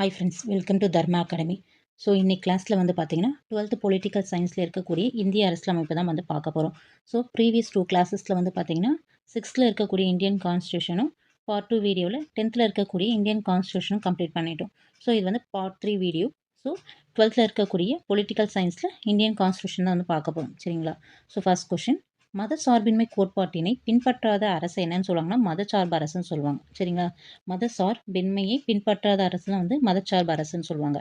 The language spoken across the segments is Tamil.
Hi friends, welcome to Dharma academy. So இன்னைக்கு கிளாஸில் வந்து பார்த்தீங்கன்னா 12th பொலிட்டிக்கல் சயின்ஸில் இருக்கக்கூடிய இந்திய அரசியலமைப்பு தான் வந்து பார்க்க போகிறோம். ஸோ ப்ரீவியஸ் 2 கிளாஸஸில் வந்து பார்த்தீங்கன்னா 6th இருக்கக்கூடிய இந்தியன் கான்ஸ்டியூஷனும், பார்ட் 2 வீடியோவில் 10th இருக்கக்கூடிய இந்தியன் கான்ஸ்டியூஷனும் கம்ப்ளீட் பண்ணிட்டோம். ஸோ இது வந்து பார்ட் 3 வீடியோ. ஸோ 12th இருக்கக்கூடிய பொலிட்டிக்கல் சயின்ஸில் இந்தியன் கான்ஸ்டியூஷன் தான் வந்து பார்க்க போகிறோம். சரிங்களா? ஸோ ஃபர்ஸ்ட் கொஷின், மதசார்பின்மை கோட்பாட்டினை பின்பற்றாத அரசு என்னன்னு சொல்லுவாங்கன்னா மதச்சார்பு அரசுன்னு சொல்லுவாங்க. சரிங்களா? மதசார்பின்மையை பின்பற்றாத அரசுலாம் வந்து மதச்சார்பு அரசுன்னு சொல்லுவாங்க.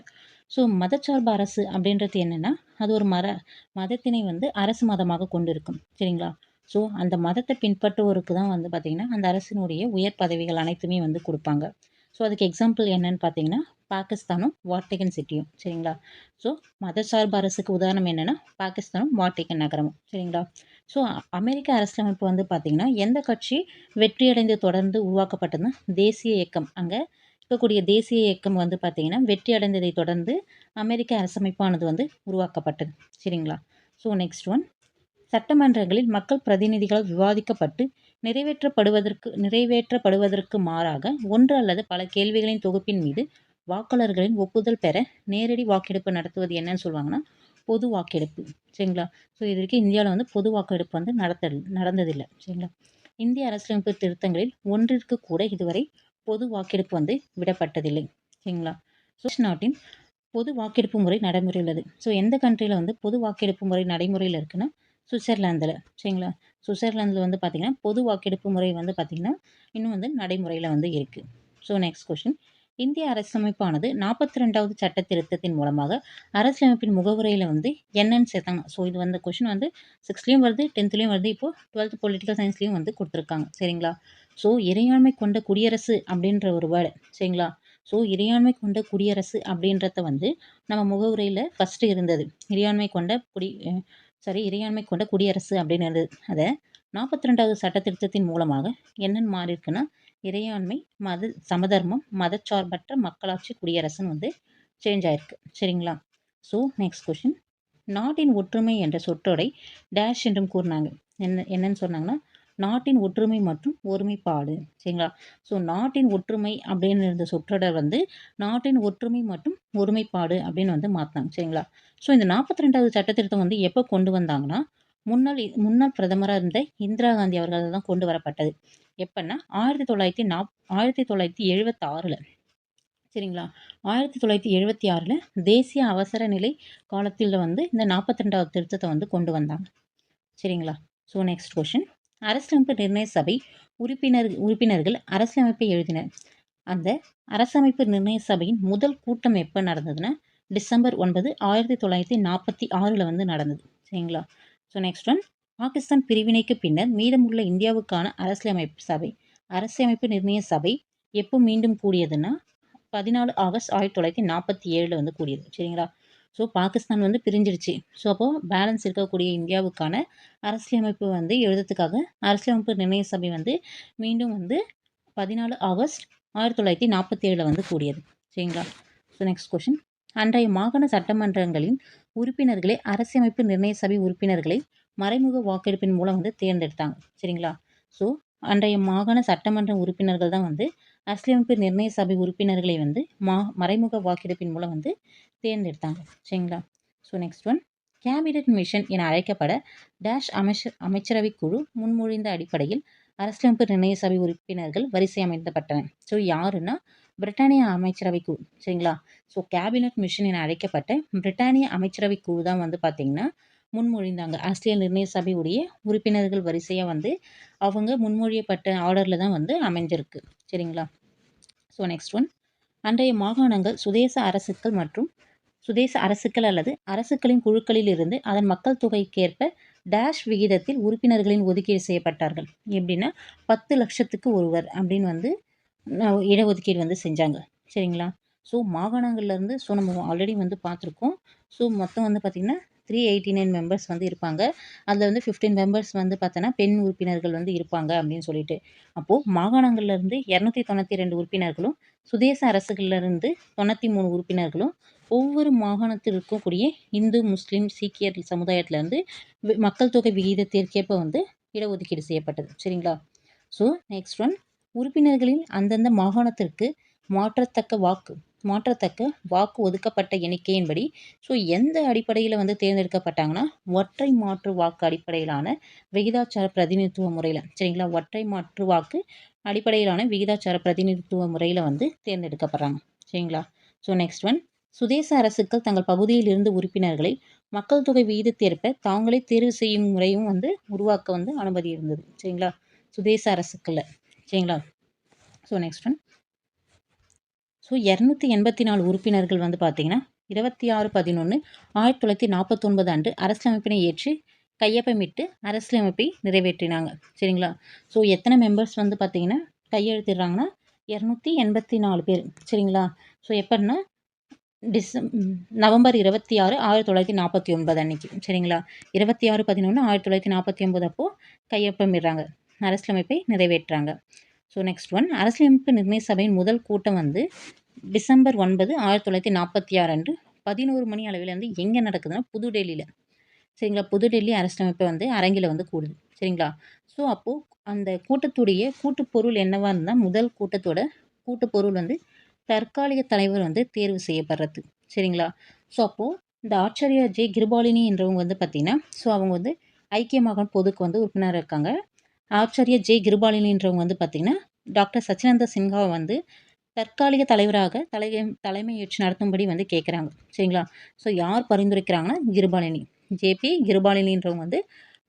ஸோ மதச்சார்பு அரசு அப்படின்றது என்னன்னா, அது ஒரு மதத்தினை வந்து அரசு மதமாக கொண்டு இருக்கும். சரிங்களா? ஸோ அந்த மதத்தை பின்பற்றுவோருக்கு தான் வந்து பார்த்தீங்கன்னா அந்த அரசினுடைய உயர் பதவிகள் அனைத்துமே வந்து கொடுப்பாங்க. ஸோ அதுக்கு எக்ஸாம்பிள் என்னன்னு பார்த்தீங்கன்னா பாகிஸ்தானும் வாட்டிகன் சிட்டியும். சரிங்களா? ஸோ மதசார்பு அரசுக்கு உதாரணம் என்னன்னா பாகிஸ்தானும் வாட்டிகன் நகரமும். சரிங்களா? ஸோ அமெரிக்க அரசியலமைப்பு வந்து பார்த்தீங்கன்னா எந்த கட்சி வெற்றியடைந்து தொடர்ந்து உருவாக்கப்பட்டதுன்னா தேசிய இயக்கம். அங்கே இருக்கக்கூடிய தேசிய இயக்கம் வந்து பார்த்தீங்கன்னா வெற்றி அடைந்ததை தொடர்ந்து அமெரிக்க அரசமைப்பானது வந்து உருவாக்கப்பட்டது. சரிங்களா? ஸோ நெக்ஸ்ட் ஒன், சட்டமன்றங்களில் மக்கள் பிரதிநிதிகளால் விவாதிக்கப்பட்டு நிறைவேற்றப்படுவதற்கு மாறாக ஒன்று அல்லது பல கேள்விகளின் தொகுப்பின் மீது வாக்காளர்களின் ஒப்புதல் பெற நேரடி வாக்கெடுப்பு நடத்துவது என்னன்னு சொல்லுவாங்கன்னா பொது வாக்கெடுப்பு. சரிங்களா? ஸோ இது வரைக்கும் இந்தியாவில் வந்து பொது வாக்கெடுப்பு வந்து நடந்ததில்லை. சரிங்களா? இந்திய அரசியலமைப்பு திருத்தங்களில் ஒன்றிற்கு கூட இதுவரை பொது வாக்கெடுப்பு வந்து விடப்பட்டதில்லை. சரிங்களா? ஸோ நாட்டின் பொது வாக்கெடுப்பு முறை நடைமுறையில் உள்ளது. ஸோ எந்த கண்ட்ரியில் வந்து பொது வாக்கெடுப்பு முறை நடைமுறையில் இருக்குன்னா சுவிட்சர்லாந்தில். சரிங்களா? சுவிட்சர்லாந்தில் வந்து பார்த்தீங்கன்னா பொது வாக்கெடுப்பு முறை வந்து பார்த்தீங்கன்னா இன்னும் வந்து நடைமுறையில் வந்து இருக்குது. ஸோ நெக்ஸ்ட் கொஸ்டின், இந்திய அரசியலமைப்பானது 42வது சட்ட திருத்தத்தின் மூலமாக அரசியலமைப்பின் முகவுரையில் வந்து என்னன்னு சேர்த்தாங்க. ஸோ இது வந்து கொஸ்டின் வந்து 6லேயும் வருது, 10த்லேயும் வருது, இப்போ 12th பொலிட்டிக்கல் சயின்ஸ்லேயும் வந்து கொடுத்துருக்காங்க. சரிங்களா? ஸோ இறையாண்மை கொண்ட குடியரசு அப்படின்ற ஒரு வேர்டு. சரிங்களா? ஸோ இறையாண்மை கொண்ட குடியரசு அப்படின்றத வந்து நம்ம முகவுரையில் ஃபஸ்ட்டு இருந்தது. இறையாண்மை கொண்ட குடியரசு அப்படின்னு இருந்தது. அதை 42வது சட்ட திருத்தத்தின் மூலமாக என்னன்னு மாறி இருக்குன்னா இறையாண்மை சமதர்மம் மதச்சார்பற்ற மக்களாட்சி குடியரசுன்னு வந்து சேஞ்ச் ஆயிருக்கு. சரிங்களா? ஸோ நெக்ஸ்ட் கொஸ்டின், நாட்டின் ஒற்றுமை என்ற சொற்றொடை டேஷ் என்றும் கூறினாங்க. என்னன்னு சொன்னாங்கன்னா நாட்டின் ஒற்றுமை மற்றும் ஒருமைப்பாடு. சரிங்களா? ஸோ நாட்டின் ஒற்றுமை அப்படின்னு இருந்த சொற்றொடர் வந்து நாட்டின் ஒற்றுமை மற்றும் ஒருமைப்பாடு அப்படின்னு வந்து மாற்றினாங்க. சரிங்களா? ஸோ இந்த 42வது சட்ட திருத்தம் வந்து எப்போ கொண்டு வந்தாங்கன்னா முன்னாள் பிரதமராக இருந்த இந்திரா காந்தி அவர்கள் தான் கொண்டு வரப்பட்டது. எப்பன்னா 1976ல். சரிங்களா? 1976ல் தேசிய அவசர நிலை காலத்தில் வந்து இந்த 42வது திருத்தத்தை வந்து கொண்டு வந்தாங்க. சரிங்களா? ஸோ நெக்ஸ்ட் கொஸ்டின், அரசியலமைப்பு நிர்ணய சபை உறுப்பினர்கள் அரசியலமைப்பை எழுதினர். அந்த அரசமைப்பு நிர்ணய சபையின் முதல் கூட்டம் எப்போ நடந்ததுன்னா டிசம்பர் 9, 1946ல் வந்து நடந்தது. சரிங்களா? ஸோ நெக்ஸ்ட் ஒன், பாகிஸ்தான் பிரிவினைக்கு பின்னர் மீதமுள்ள இந்தியாவுக்கான அரசியமைப்பு நிர்ணய சபை எப்போ மீண்டும் கூடியதுன்னா 14 ஆகஸ்ட் 1947 வந்து கூடியது. சரிங்களா? ஸோ பாகிஸ்தான் வந்து பிரிஞ்சிருச்சு. ஸோ அப்போது பேலன்ஸ் இருக்கக்கூடிய இந்தியாவுக்கான அரசியலமைப்பு வந்து எழுதுறதுக்காக அரசியலமைப்பு நிர்ணய சபை வந்து மீண்டும் வந்து 14 ஆகஸ்ட் 1947 வந்து கூடியது. சரிங்களா? ஸோ நெக்ஸ்ட் கொஸ்டின், அன்றைய மாகாண சட்டமன்றங்களின் உறுப்பினர்களை அரசியமைப்பு நிர்ணய சபை உறுப்பினர்களை மறைமுக வாக்கெடுப்பின் மூலம் வந்து தேர்ந்தெடுத்தாங்க. சரிங்களா? ஸோ அன்றைய மாகாண சட்டமன்ற உறுப்பினர்கள் தான் வந்து அரசியலமைப்பு நிர்ணய சபை உறுப்பினர்களை வந்து மறைமுக வாக்கெடுப்பின் மூலம் வந்து தேர்ந்தெடுத்தாங்க. சரிங்களா? So next one, cabinet mission என அழைக்கப்பட டேஷ் அமைச்சரவை குழு முன்மொழிந்த அடிப்படையில் அரசியலமைப்பு நிர்ணய சபை உறுப்பினர்கள் வரிசை அமைக்கப்பட்டன. ஸோ யாருன்னா பிரிட்டானிய அமைச்சரவை குழு. சரிங்களா? ஸோ கேபினட் மிஷன் என அழைக்கப்பட்ட பிரிட்டானிய அமைச்சரவை குழு தான் வந்து பார்த்தீங்கன்னா முன்மொழிந்தாங்க. அரசியல் நிர்ணய சபை உடைய உறுப்பினர்கள் வரிசையாக வந்து அவங்க முன்மொழியப்பட்ட ஆர்டரில் தான் வந்து அமைஞ்சிருக்கு. சரிங்களா? ஸோ நெக்ஸ்ட் ஒன், அன்றைய மாகாணங்கள் சுதேச அரசுகள் அல்லது அரசுகளின் குழுக்களில் இருந்து அதன் மக்கள் தொகைக்கேற்ப டேஷ் விகிதத்தில் உறுப்பினர்களின் ஒதுக்கீடு செய்யப்பட்டார்கள். எப்படின்னா 10 லட்சத்துக்கு ஒருவர் அப்படின்னு வந்து இடஒதுக்கீடு வந்து செஞ்சாங்க. சரிங்களா? ஸோ மாகாணங்கள்லேருந்து நம்ம ஆல்ரெடி வந்து பார்த்துருக்கோம். ஸோ மொத்தம் வந்து பார்த்திங்கன்னா 389 மெம்பர்ஸ் வந்து இருப்பாங்க. அதில் வந்து 15 மெம்பர்ஸ் வந்து பார்த்தோன்னா பெண் உறுப்பினர்கள் வந்து இருப்பாங்க அப்படின்னு சொல்லிட்டு. அப்போது மாகாணங்கள்லேருந்து 292 உறுப்பினர்களும் சுதேச அரசுகள்லேருந்து 93 உறுப்பினர்களும் ஒவ்வொரு மாகாணத்தில் இருக்கக்கூடிய இந்து, முஸ்லீம், சீக்கியர் சமுதாயத்திலேருந்து மக்கள் தொகை விகிதத்திற்கேற்ப வந்து இடஒதுக்கீடு செய்யப்பட்டது. சரிங்களா? ஸோ நெக்ஸ்ட் ஒன், உறுப்பினர்களில் அந்தந்த மாகாணத்திற்கு மாற்றத்தக்க வாக்கு மாற்றத்தக்க வாக்கு ஒதுக்கப்பட்ட எண்ணிக்கையின்படி ஸோ எந்த அடிப்படையில் வந்து தேர்ந்தெடுக்கப்பட்டாங்கன்னா ஒற்றை மாற்று வாக்கு அடிப்படையிலான விகிதாச்சார பிரதிநிதித்துவ முறையில் சரிங்களா ஒற்றை மாற்று வாக்கு அடிப்படையிலான விகிதாச்சார பிரதிநிதித்துவ முறையில் வந்து தேர்ந்தெடுக்கப்படுறாங்க சரிங்களா. ஸோ நெக்ஸ்ட் ஒன் சுதேச அரசுகள் தங்கள் பகுதியில் இருந்து உறுப்பினர்களை மக்கள் தொகை விகிதத்தேற்ப தாங்களே தேர்வு செய்யும் முறையும் வந்து உருவாக்க வந்து அனுமதி இருந்தது சரிங்களா சுதேச அரசுக்களில் சரிங்களா. ஸோ நெக்ஸ்ட் ஒன் ஸோ 284 உறுப்பினர்கள் வந்து பார்த்தீங்கன்னா 26/11/1949 அன்று அரசியலமைப்பினை ஏற்று கையொப்பமிட்டு அரசியலமைப்பை நிறைவேற்றினாங்க சரிங்களா. ஸோ எத்தனை மெம்பர்ஸ் வந்து பார்த்தீங்கன்னா கையெழுத்திடுறாங்கன்னா 284 பேர் சரிங்களா. ஸோ எப்படின்னா நவம்பர் 26 1949 அன்னைக்கு சரிங்களா. 26/11/1949 அப்போது கையொப்பமிடுறாங்க அரசியலமைப்பை நிறைவேற்றுறாங்க. ஸோ நெக்ஸ்ட் ஒன் அரசியலமைப்பு நிர்ணய சபையின் முதல் கூட்டம் வந்து டிசம்பர் 9 1946 அன்று 11 மணி அளவில் வந்து எங்கே நடக்குதுன்னா புதுடெல்லியில் சரிங்களா. புதுடெல்லி அரசியலமைப்பை வந்து அரங்கில் வந்து கூடுது சரிங்களா. ஸோ அப்போது அந்த கூட்டத்துடைய கூட்டுப்பொருள் என்னவா இருந்தால் முதல் கூட்டத்தோட கூட்டுப்பொருள் வந்து தற்காலிக தலைவர் வந்து தேர்வு செய்யப்படுறது சரிங்களா. ஸோ அப்போது இந்த ஆச்சாரியா ஜே கிருபாலினி என்றவங்க வந்து பார்த்திங்கன்னா ஸோ அவங்க வந்து ஐக்கிய மாகாண பொதுக்கு வந்து உறுப்பினர் இருக்காங்க. ஆச்சாரியா ஜே கிருபாலினின்றவங்க வந்து பார்த்திங்கன்னா டாக்டர் சச்சிதானந்த சின்ஹா வந்து தற்காலிக தலைவராக தலைமையேற்று நடத்தும்படி வந்து கேட்குறாங்க சரிங்களா. ஸோ யார் பரிந்துரைக்கிறாங்கன்னா கிருபாலினி ஜேபி கிருபாலினின்றவங்க வந்து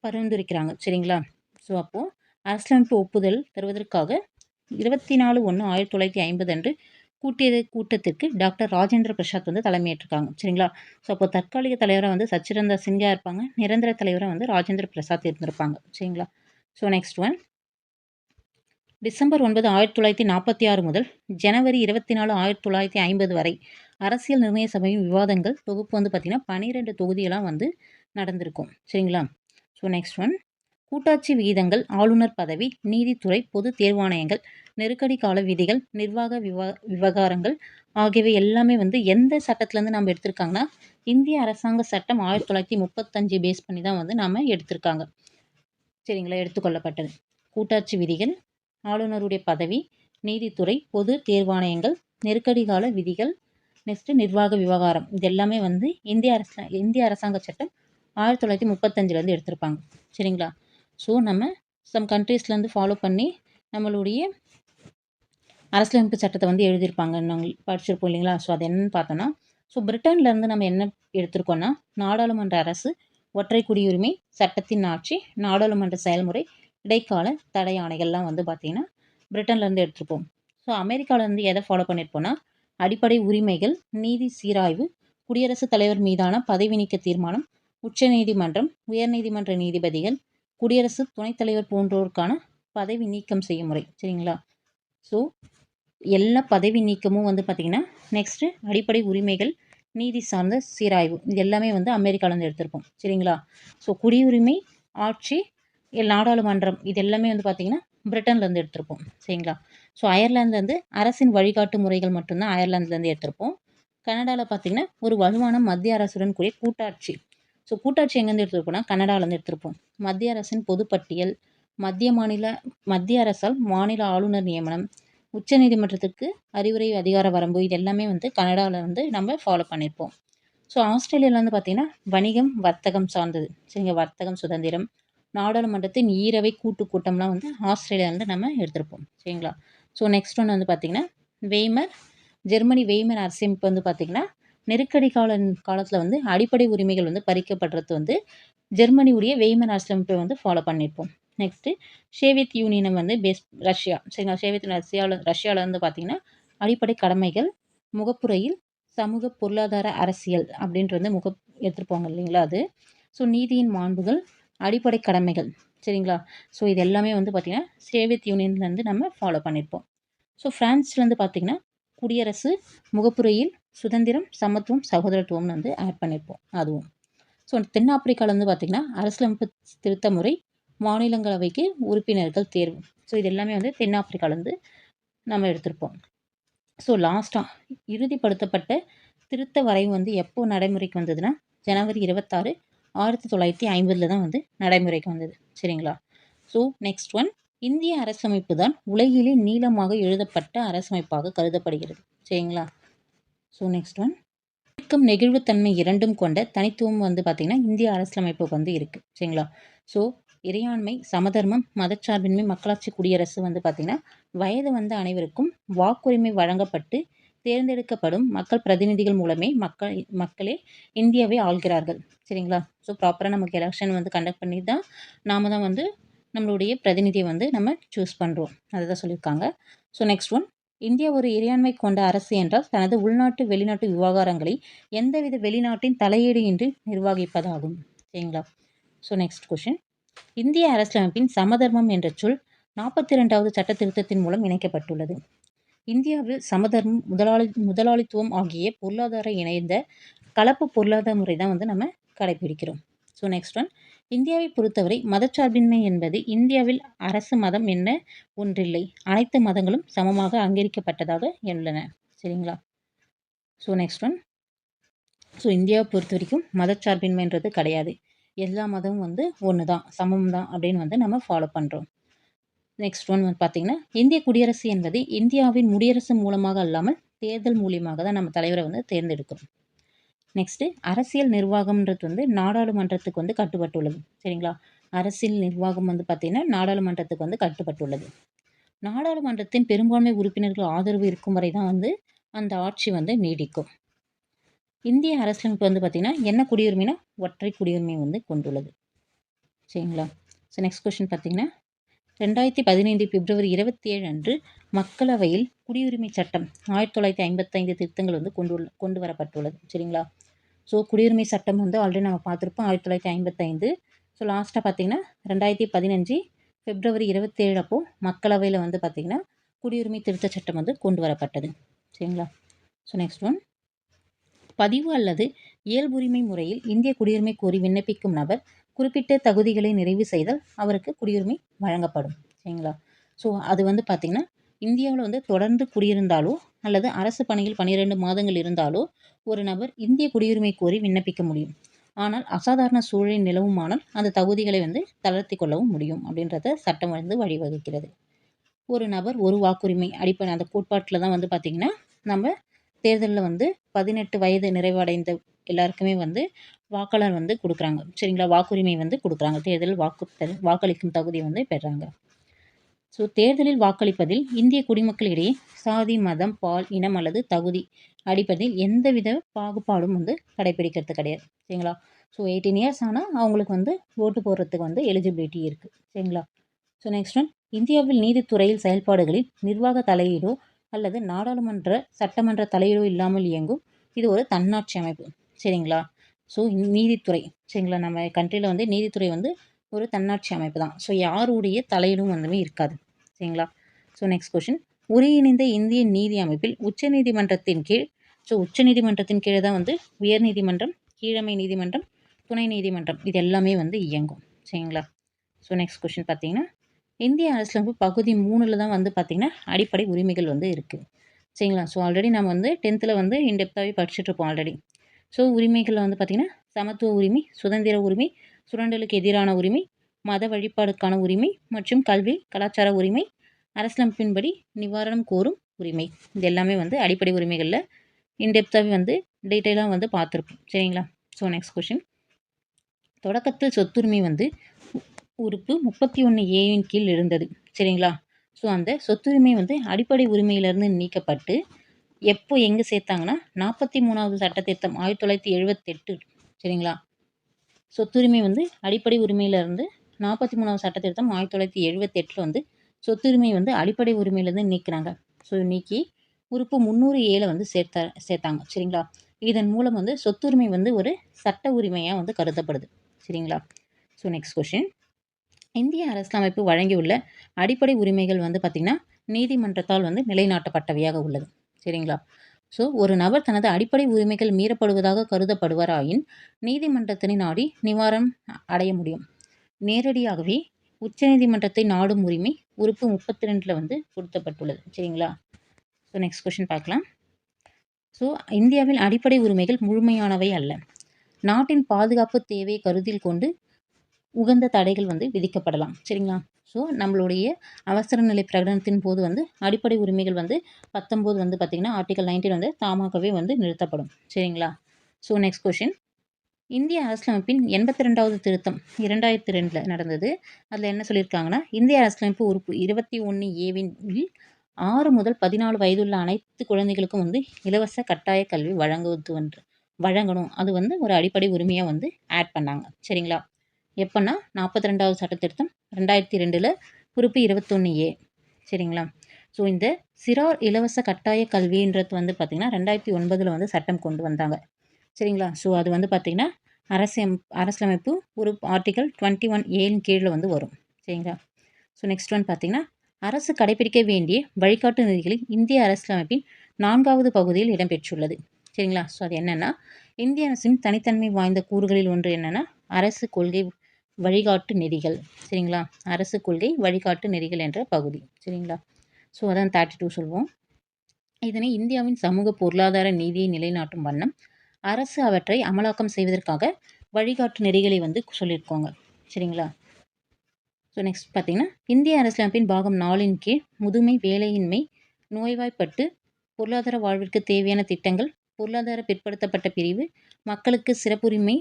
பரிந்துரைக்கிறாங்க சரிங்களா. ஸோ அப்போது அரசியலமைப்பு ஒப்புதல் தருவதற்காக 24/1/1950 அன்று கூட்டத்திற்கு டாக்டர் ராஜேந்திர பிரசாத் வந்து தலைமையேற்றிருக்காங்க சரிங்களா. ஸோ அப்போ தற்காலிக தலைவராக வந்து சச்சிதானந்த சின்ஹா இருப்பாங்க, நிரந்தர தலைவராக வந்து ராஜேந்திர பிரசாத் இருந்திருப்பாங்க சரிங்களா. ஸோ நெக்ஸ்ட் ஒன் டிசம்பர் 9 1946 முதல் ஜனவரி 24 1950 வரை அரசியல் நிர்ணய சபையின் விவாதங்கள் தொகுப்பு வந்து பார்த்திங்கன்னா 12 தொகுதியெல்லாம் வந்து நடந்திருக்கும் சரிங்களா. ஸோ நெக்ஸ்ட் ஒன் கூட்டாட்சி விகிதங்கள், ஆளுநர் பதவி, நீதித்துறை, பொது தேர்வாணையங்கள், நெருக்கடி கால விதிகள், நிர்வாக விவகாரங்கள் ஆகியவை எல்லாமே வந்து எந்த சட்டத்திலேருந்து நம்ம எடுத்திருக்காங்கன்னா இந்திய அரசாங்க சட்டம் 1935 பேஸ் பண்ணி தான் வந்து நாம் எடுத்திருக்காங்க சரிங்களா. எடுத்துக்கொள்ளப்பட்டது கூட்டாட்சி விதிகள், ஆளுநருடைய பதவி, நீதித்துறை, பொது தேர்வாணையங்கள், நெருக்கடி கால விதிகள், நெக்ஸ்ட்டு நிர்வாக விவகாரம் இது எல்லாமே வந்து இந்திய அரசாங்க சட்டம் 1935 எடுத்திருப்பாங்க சரிங்களா. ஸோ நம்ம சம் கண்ட்ரீஸ்லேருந்து ஃபாலோ பண்ணி நம்மளுடைய அரசியலமைப்பு சட்டத்தை வந்து எழுதியிருப்பாங்க நாங்கள் படிச்சிருப்போம் இல்லைங்களா. ஸோ அது என்னென்னு பார்த்தோன்னா ஸோ பிரிட்டன்லேருந்து நம்ம என்ன எடுத்திருக்கோன்னா நாடாளுமன்ற அரசு, ஒற்றை குடியுரிமை, சட்டத்தின் ஆட்சி, நாடாளுமன்ற செயல்முறை, இடைக்கால தடை ஆணைகள்லாம் வந்து பார்த்திங்கன்னா பிரிட்டன்லேருந்து எடுத்திருப்போம். ஸோ அமெரிக்காவிலேருந்து எதை ஃபாலோ பண்ணியிருப்போன்னா அடிப்படை உரிமைகள், நீதி சீராய்வு, குடியரசுத் தலைவர் மீதான பதவி நீக்க தீர்மானம், உச்சநீதிமன்றம், உயர்நீதிமன்ற நீதிபதிகள், குடியரசு துணைத் தலைவர் போன்றோருக்கான பதவி நீக்கம் செய்யும் முறை சரிங்களா. ஸோ எல்லா பதவி நீக்கமும் வந்து பார்த்திங்கன்னா நெக்ஸ்ட்டு அடிப்படை உரிமைகள், நீதி சார்ந்த சீராய்வு இது எல்லாமே வந்து அமெரிக்காவிலேருந்து எடுத்திருப்போம் சரிங்களா. ஸோ குடியுரிமை, ஆட்சி, நாடாளுமன்றம் இது எல்லாமே வந்து பார்த்திங்கன்னா பிரிட்டன்லேருந்து எடுத்திருப்போம் சரிங்களா. ஸோ அயர்லாந்துலேருந்து அரசின் வழிகாட்டு முறைகள் மட்டும்தான் அயர்லாந்துலேருந்து எடுத்திருப்போம். கனடாவில் பார்த்திங்கன்னா ஒரு வலுவான மத்திய அரசுடன் கூடிய கூட்டாட்சி. ஸோ கூட்டாட்சி எங்கேருந்து எடுத்திருப்போம்னா கனடாவிலேருந்து எடுத்திருப்போம். மத்திய அரசின் பொதுப்பட்டியல், மத்திய அரசால் மாநில ஆளுநர் நியமனம், உச்சநீதிமன்றத்துக்கு அறிவுரை அதிகார வரம்பு இது எல்லாமே வந்து கனடாவில் வந்து நம்ம ஃபாலோ பண்ணியிருப்போம். ஸோ ஆஸ்திரேலியாவில் வந்து பார்த்திங்கன்னா வணிகம், வர்த்தகம் சார்ந்தது சரிங்க. வர்த்தகம் சுதந்திரம், நாடாளுமன்றத்தின் ஈரவை கூட்டம்லாம் வந்து ஆஸ்திரேலியாவிலேருந்து நம்ம எடுத்திருப்போம் சரிங்களா. ஸோ நெக்ஸ்ட் ஒன்று வந்து பார்த்திங்கன்னா ஜெர்மனி வெய்மர் அரசியமைப்பு வந்து பார்த்திங்கன்னா நெருக்கடி காலத்தில் வந்து அடிப்படை உரிமைகள் வந்து பறிக்கப்படுறது வந்து ஜெர்மனியுடைய வெய்மர் அரசியலமைப்பை வந்து ஃபாலோ பண்ணியிருப்போம். நெக்ஸ்ட்டு சோவியத் யூனியனை வந்து ரஷ்யா சரிங்களா. சோவியத் ரஷ்யாவில் வந்து பார்த்திங்கன்னா அடிப்படை கடமைகள், முகப்புரையில் சமூக பொருளாதார அரசியல் அப்படின்ட்டு வந்து எடுத்துருப்பாங்க இல்லைங்களா அது. ஸோ நீதியின் மாண்புகள், அடிப்படை கடமைகள் சரிங்களா. ஸோ இது எல்லாமே வந்து பார்த்திங்கன்னா சோவியத் யூனியன்லேருந்து நம்ம ஃபாலோ பண்ணியிருப்போம். ஸோ ஃப்ரான்ஸ்லேருந்து பார்த்திங்கன்னா குடியரசு, முகப்புரையில் சுதந்திரம், சமத்துவம், சகோதரத்துவம்னு வந்து ஆட் பண்ணியிருப்போம் அதுவும். ஸோ தென்னாப்பிரிக்காவிலேருந்து பார்த்திங்கன்னா அரசியலமைப்பு திருத்த முறை, மாநிலங்களவைக்கு உறுப்பினர்கள் தேர்வு. ஸோ இது எல்லாமே வந்து தென்னாப்பிரிக்காவிலேருந்து நம்ம எடுத்திருப்போம். ஸோ லாஸ்ட்டாக இறுதிப்படுத்தப்பட்ட திருத்த வரைவு வந்து எப்போ நடைமுறைக்கு வந்ததுன்னா ஜனவரி 26 1950 தான் வந்து நடைமுறைக்கு வந்தது சரிங்களா. ஸோ நெக்ஸ்ட் ஒன் இந்திய அரசமைப்பு தான் உலகிலே நீளமாக எழுதப்பட்ட அரசமைப்பாக கருதப்படுகிறது சரிங்களா. ஸோ நெக்ஸ்ட் ஒன், இறுக்கம் நெகிழ்வுத்தன்மை இரண்டும் கொண்ட தனித்துவம் வந்து பார்த்திங்கன்னா இந்திய அரசியலமைப்புக்கு வந்து இருக்குது. சரிங்களா? ஸோ இறையாண்மை, சமதர்மம், மதச்சார்பின்மை, மக்களாட்சி குடியரசு வந்து பார்த்திங்கன்னா வயது வந்த அனைவருக்கும் வாக்குரிமை வழங்கப்பட்டு தேர்ந்தெடுக்கப்படும் மக்கள் பிரதிநிதிகள் மூலமே மக்களே இந்தியாவை ஆள்கிறார்கள். சரிங்களா? ஸோ ப்ராப்பராக நமக்கு எலெக்ஷன் வந்து கண்டக்ட் பண்ணி தான் நாம தான் வந்து நம்மளுடைய பிரதிநிதியை வந்து நம்ம சூஸ் பண்ணுறோம். அதை தான் சொல்லியிருக்காங்க. ஸோ நெக்ஸ்ட் ஒன், இந்தியா ஒரு இறையாண்மை கொண்ட அரசு என்றால் தனது உள்நாட்டு வெளிநாட்டு விவகாரங்களை எந்தவித வெளிநாட்டின் தலையீடு இன்றி நிர்வகிப்பதாகும். சரிங்களா? ஸோ நெக்ஸ்ட் கொஷின், இந்திய அரசியலமைப்பின் சமதர்மம் என்ற சொல் 42வது சட்ட திருத்தத்தின் மூலம் இணைக்கப்பட்டுள்ளது. இந்தியாவில் சமதர்மம், முதலாளித்துவம் ஆகிய பொருளாதார இணைந்த கலப்பு பொருளாதார முறை தான் வந்து நம்ம கடைபிடிக்கிறோம். ஸோ நெக்ஸ்ட் ஒன், இந்தியாவை பொறுத்தவரை மதச்சார்பின்மை என்பது இந்தியாவில் அரசு மதம் என்ன ஒன்றில்லை, அனைத்து மதங்களும் சமமாக அங்கீகரிக்கப்பட்டதாக உள்ளன. சரிங்களா? ஸோ நெக்ஸ்ட் ஒன், ஸோ இந்தியாவை பொறுத்த வரைக்கும் மதச்சார்பின்மைன்றது கிடையாது. எல்லா மதமும் வந்து ஒன்று தான், சமம் தான் அப்படின்னு வந்து நம்ம ஃபாலோ பண்ணுறோம். நெக்ஸ்ட் ஒன் வந்து பார்த்தீங்கன்னா, இந்திய குடியரசு என்பது இந்தியாவின் முடியரசு மூலமாக அல்லாமல் தேர்தல் மூலியமாக தான் நம்ம தலைவரை வந்து தேர்ந்தெடுக்கிறோம். நெக்ஸ்ட்டு, அரசியல் நிர்வாகம்ன்றது வந்து நாடாளுமன்றத்துக்கு வந்து கட்டுப்பட்டுள்ளது. சரிங்களா? அரசியல் நிர்வாகம் வந்து பார்த்தீங்கன்னா நாடாளுமன்றத்துக்கு வந்து கட்டுப்பட்டுள்ளது. நாடாளுமன்றத்தின் பெரும்பான்மை உறுப்பினர்கள் ஆதரவு இருக்கும் வரை தான் வந்து அந்த ஆட்சி வந்து நீடிக்கும். இந்திய அரசியலமைப்பு வந்து பார்த்தீங்கன்னா என்ன குடியுரிமைனா ஒற்றை குடியுரிமை வந்து கொண்டுள்ளது. சரிங்களா? ஸோ நெக்ஸ்ட் கொஸ்டின் பார்த்தீங்கன்னா, 2015 பிப்ரவரி 27 அன்று மக்களவையில் குடியுரிமை சட்டம் 1955 திருத்தங்கள் வந்து கொண்டு வரப்பட்டுள்ளது. சரிங்களா? ஸோ குடியுரிமை சட்டம் வந்து ஆல்ரெடி நம்ம பார்த்துருப்போம் 1955. ஸோ லாஸ்ட்டாக பார்த்தீங்கன்னா 2015 பிப்ரவரி 27 அப்போ மக்களவையில் வந்து பார்த்தீங்கன்னா குடியுரிமை திருத்த சட்டம் வந்து கொண்டு வரப்பட்டது. சரிங்களா? ஸோ நெக்ஸ்ட் ஒன், பதிவு அல்லது இயல்புரிமை முறையில் இந்திய குடியுரிமை கோரி விண்ணப்பிக்கும் நபர் குறிப்பிட்ட தகுதிகளை நிறைவு செய்தால் அவருக்கு குடியுரிமை வழங்கப்படும். சரிங்களா? ஸோ அது வந்து பார்த்திங்கன்னா இந்தியாவில் வந்து தொடர்ந்து குடியிருந்தாலோ அல்லது அரசு பணியில் 12 மாதங்கள் இருந்தாலோ ஒரு நபர் இந்திய குடியுரிமை கோரி விண்ணப்பிக்க முடியும். ஆனால் அசாதாரண சூழல் நிலவுமானால் அந்த தகுதிகளை வந்து தளர்த்தி கொள்ளவும் முடியும் அப்படின்றத சட்டம் வந்து வழிவகுக்கிறது. ஒரு நபர் ஒரு வாக்குரிமை அடிப்படை அந்த கோட்பாட்டில் தான் வந்து பார்த்திங்கன்னா நம்ம தேர்தலில் வந்து 18 வயது நிறைவடைந்த எல்லாருக்குமே வந்து வாக்காளர் வந்து கொடுக்குறாங்க. சரிங்களா? வாக்குரிமை வந்து கொடுக்குறாங்க. தேர்தலில் வாக்களிக்கும் தகுதி வந்து பெறாங்க. ஸோ தேர்தலில் வாக்களிப்பதில் இந்திய குடிமக்களிடையே சாதி, மதம், பால், இனம் அல்லது தகுதி அடிப்படையில் எந்தவித பாகுபாடும் வந்து கடைபிடிக்கிறது கிடையாது. சரிங்களா? ஸோ 18 இயர்ஸ் ஆனால் அவங்களுக்கு வந்து ஓட்டு போடுறதுக்கு வந்து எலிஜிபிலிட்டி இருக்குது. சரிங்களா? ஸோ நெக்ஸ்ட் ஒன், இந்தியாவில் நீதித்துறையில் செயல்பாடுகளில் நிர்வாக தலையீடோ அல்லது நாடாளுமன்ற சட்டமன்ற தலையீடோ இல்லாமல் இயங்கும் இது ஒரு தன்னாட்சி அமைப்பு. சரிங்களா? ஸோ நீதித்துறை, சரிங்களா, நம்ம கண்ட்ரியில் வந்து நீதித்துறை வந்து ஒரு தன்னாட்சி அமைப்பு தான். ஸோ யாருடைய தலையீடும் வந்து இருக்காது. சரிங்களா? ஸோ நெக்ஸ்ட் கொஷின், ஒருங்கிணைந்த இந்திய நீதி அமைப்பில் உச்சநீதிமன்றத்தின் கீழ், ஸோ உச்சநீதிமன்றத்தின் கீழே தான் வந்து உயர்நீதிமன்றம், கீழமை நீதிமன்றம், துணை நீதிமன்றம் இது எல்லாமே வந்து இயங்கும். சரிங்களா? ஸோ நெக்ஸ்ட் கொஷின் பார்த்தீங்கன்னா, இந்திய அரசியலமைப்பு பகுதி 3ல் தான் வந்து பார்த்திங்கன்னா அடிப்படை உரிமைகள் வந்து இருக்குது. சரிங்களா? ஸோ ஆல்ரெடி நம்ம வந்து 10th வந்து இன்டெப்த்தாகவே படிச்சுட்ருப்போம் ஆல்ரெடி. ஸோ உரிமைகளில் வந்து பார்த்திங்கன்னா சமத்துவ உரிமை, சுதந்திர உரிமை, சுரண்டலுக்கு எதிரான உரிமை, மத வழிபாடுக்கான உரிமை மற்றும் கல்வி கலாச்சார உரிமை, அரசியலமைப்பின்படி நிவாரணம் கோரும் உரிமை, இது எல்லாமே வந்து அடிப்படை உரிமைகளில் இன்டெப்த்தாகவே வந்து டீட்டெயிலாக வந்து பார்த்துருப்போம். சரிங்களா? ஸோ நெக்ஸ்ட் கொஷின், தொடக்கத்தில் சொத்துரிமை வந்து உறுப்பு 31A கீழ் இருந்தது. சரிங்களா? ஸோ அந்த சொத்துரிமை வந்து அடிப்படை உரிமையிலிருந்து நீக்கப்பட்டு எப்போ எங்கே சேர்த்தாங்கன்னா 43வது சட்ட திருத்தம் 1978. சரிங்களா? சொத்துரிமை வந்து அடிப்படை உரிமையிலிருந்து 43வது சட்ட திருத்தம் 1978 வந்து சொத்துரிமை வந்து அடிப்படை உரிமையிலேருந்து நீக்கினாங்க. ஸோ நீக்கி உறுப்பு 300A வந்து சேர்த்தாங்க. சரிங்களா? இதன் மூலம் வந்து சொத்துரிமை வந்து ஒரு சட்ட உரிமையாக வந்து கருதப்படுது. சரிங்களா? ஸோ நெக்ஸ்ட் கொஷின், இந்திய அரசியலமைப்பு வழங்கியுள்ள அடிப்படை உரிமைகள் வந்து பார்த்திங்கன்னா நீதிமன்றத்தால் வந்து நிலைநாட்டப்பட்டவையாக உள்ளது. சரிங்களா? ஸோ ஒரு நபர் தனது அடிப்படை உரிமைகள் மீறப்படுவதாக கருதப்படுவாராயின் நீதிமன்றத்தினை நாடி நிவாரணம் அடைய முடியும். நேரடியாகவே உச்சநீதிமன்றத்தை நாடும் உரிமை உறுப்பு 32 வந்து கொடுக்கப்பட்டுள்ளது. சரிங்களா? ஸோ நெக்ஸ்ட் கொஷின் பார்க்கலாம். ஸோ இந்தியாவில் அடிப்படை உரிமைகள் முழுமையானவை அல்ல. நாட்டின் பாதுகாப்பு தேவையை கருத்தில் கொண்டு உகந்த தடைகள் வந்து விதிக்கப்படலாம். சரிங்களா? ஸோ நம்மளுடைய அவசர நிலை பிரகடனத்தின் போது வந்து அடிப்படை உரிமைகள் வந்து 19 வந்து பார்த்திங்கன்னா ஆர்டிகல் 19 வந்து தாமாகவே வந்து நிறுத்தப்படும். சரிங்களா? So next question. இந்திய அரசியலமைப்பின் 82வது திருத்தம் 2002ல் நடந்தது. அதில் என்ன சொல்லியிருக்காங்கன்னா, இந்திய அரசியலமைப்பு உறுப்பு 21 ஏவின் கீழ் 6 முதல் 14 வயதுள்ள அனைத்து குழந்தைகளுக்கும் வந்து இலவச கட்டாய கல்வி வழங்கணும். அது வந்து ஒரு அடிப்படை உரிமையா வந்து ஆட் பண்ணாங்க. சரிங்களா? எப்பன்னா 42வது சட்ட திருத்தம் 2002ல் குறிப்பு 21 ஏ. சரிங்களா? ஸோ இந்த சிறார் இலவச கட்டாய கல்வின்றது வந்து பார்த்திங்கன்னா 2009ல் வந்து சட்டம் கொண்டு வந்தாங்க. சரிங்களா? ஸோ அது வந்து பார்த்திங்கன்னா அரசியலமைப்பு ஒரு ஆர்டிகல் 21 ஏன் கீழே வந்து வரும். சரிங்களா? ஸோ நெக்ஸ்ட் ஒன் பார்த்திங்கன்னா, அரசு கடைபிடிக்க வேண்டிய வழிகாட்டு நெறிகளில் இந்திய அரசியலமைப்பின் 4வது பகுதியில் இடம்பெற்றுள்ளது. சரிங்களா? ஸோ அது என்னென்னா, இந்திய அரசின் தனித்தன்மை வாய்ந்த கூறுகளில் ஒன்று என்னென்னா அரசு கொள்கை வழிகாட்டு நெறிகள். சரிங்களா? அரசு கொள்கை வழிகாட்டு நெறிகள் என்ற பகுதி. சரிங்களா? ஸோ அதான் 32 சொல்வோம். இதனை இந்தியாவின் சமூக பொருளாதார நீதியை நிலைநாட்டும் வண்ணம் அரசு அவற்றை அமலாக்கம் செய்வதற்காக வழிகாட்டு நெறிகளை வந்து சொல்லியிருக்காங்க. சரிங்களா? ஸோ நெக்ஸ்ட் பார்த்தீங்கன்னா, இந்திய அரசியலமைப்பின் பாகம் 4ன் கீழ் முதுமை, வேலையின்மை, நோய்வாய்ப்பட்டு, பொருளாதார வாழ்விற்கு தேவையான திட்டங்கள், பொருளாதார பிற்படுத்தப்பட்ட பிரிவு, மக்களுக்கு சிறப்புரிமை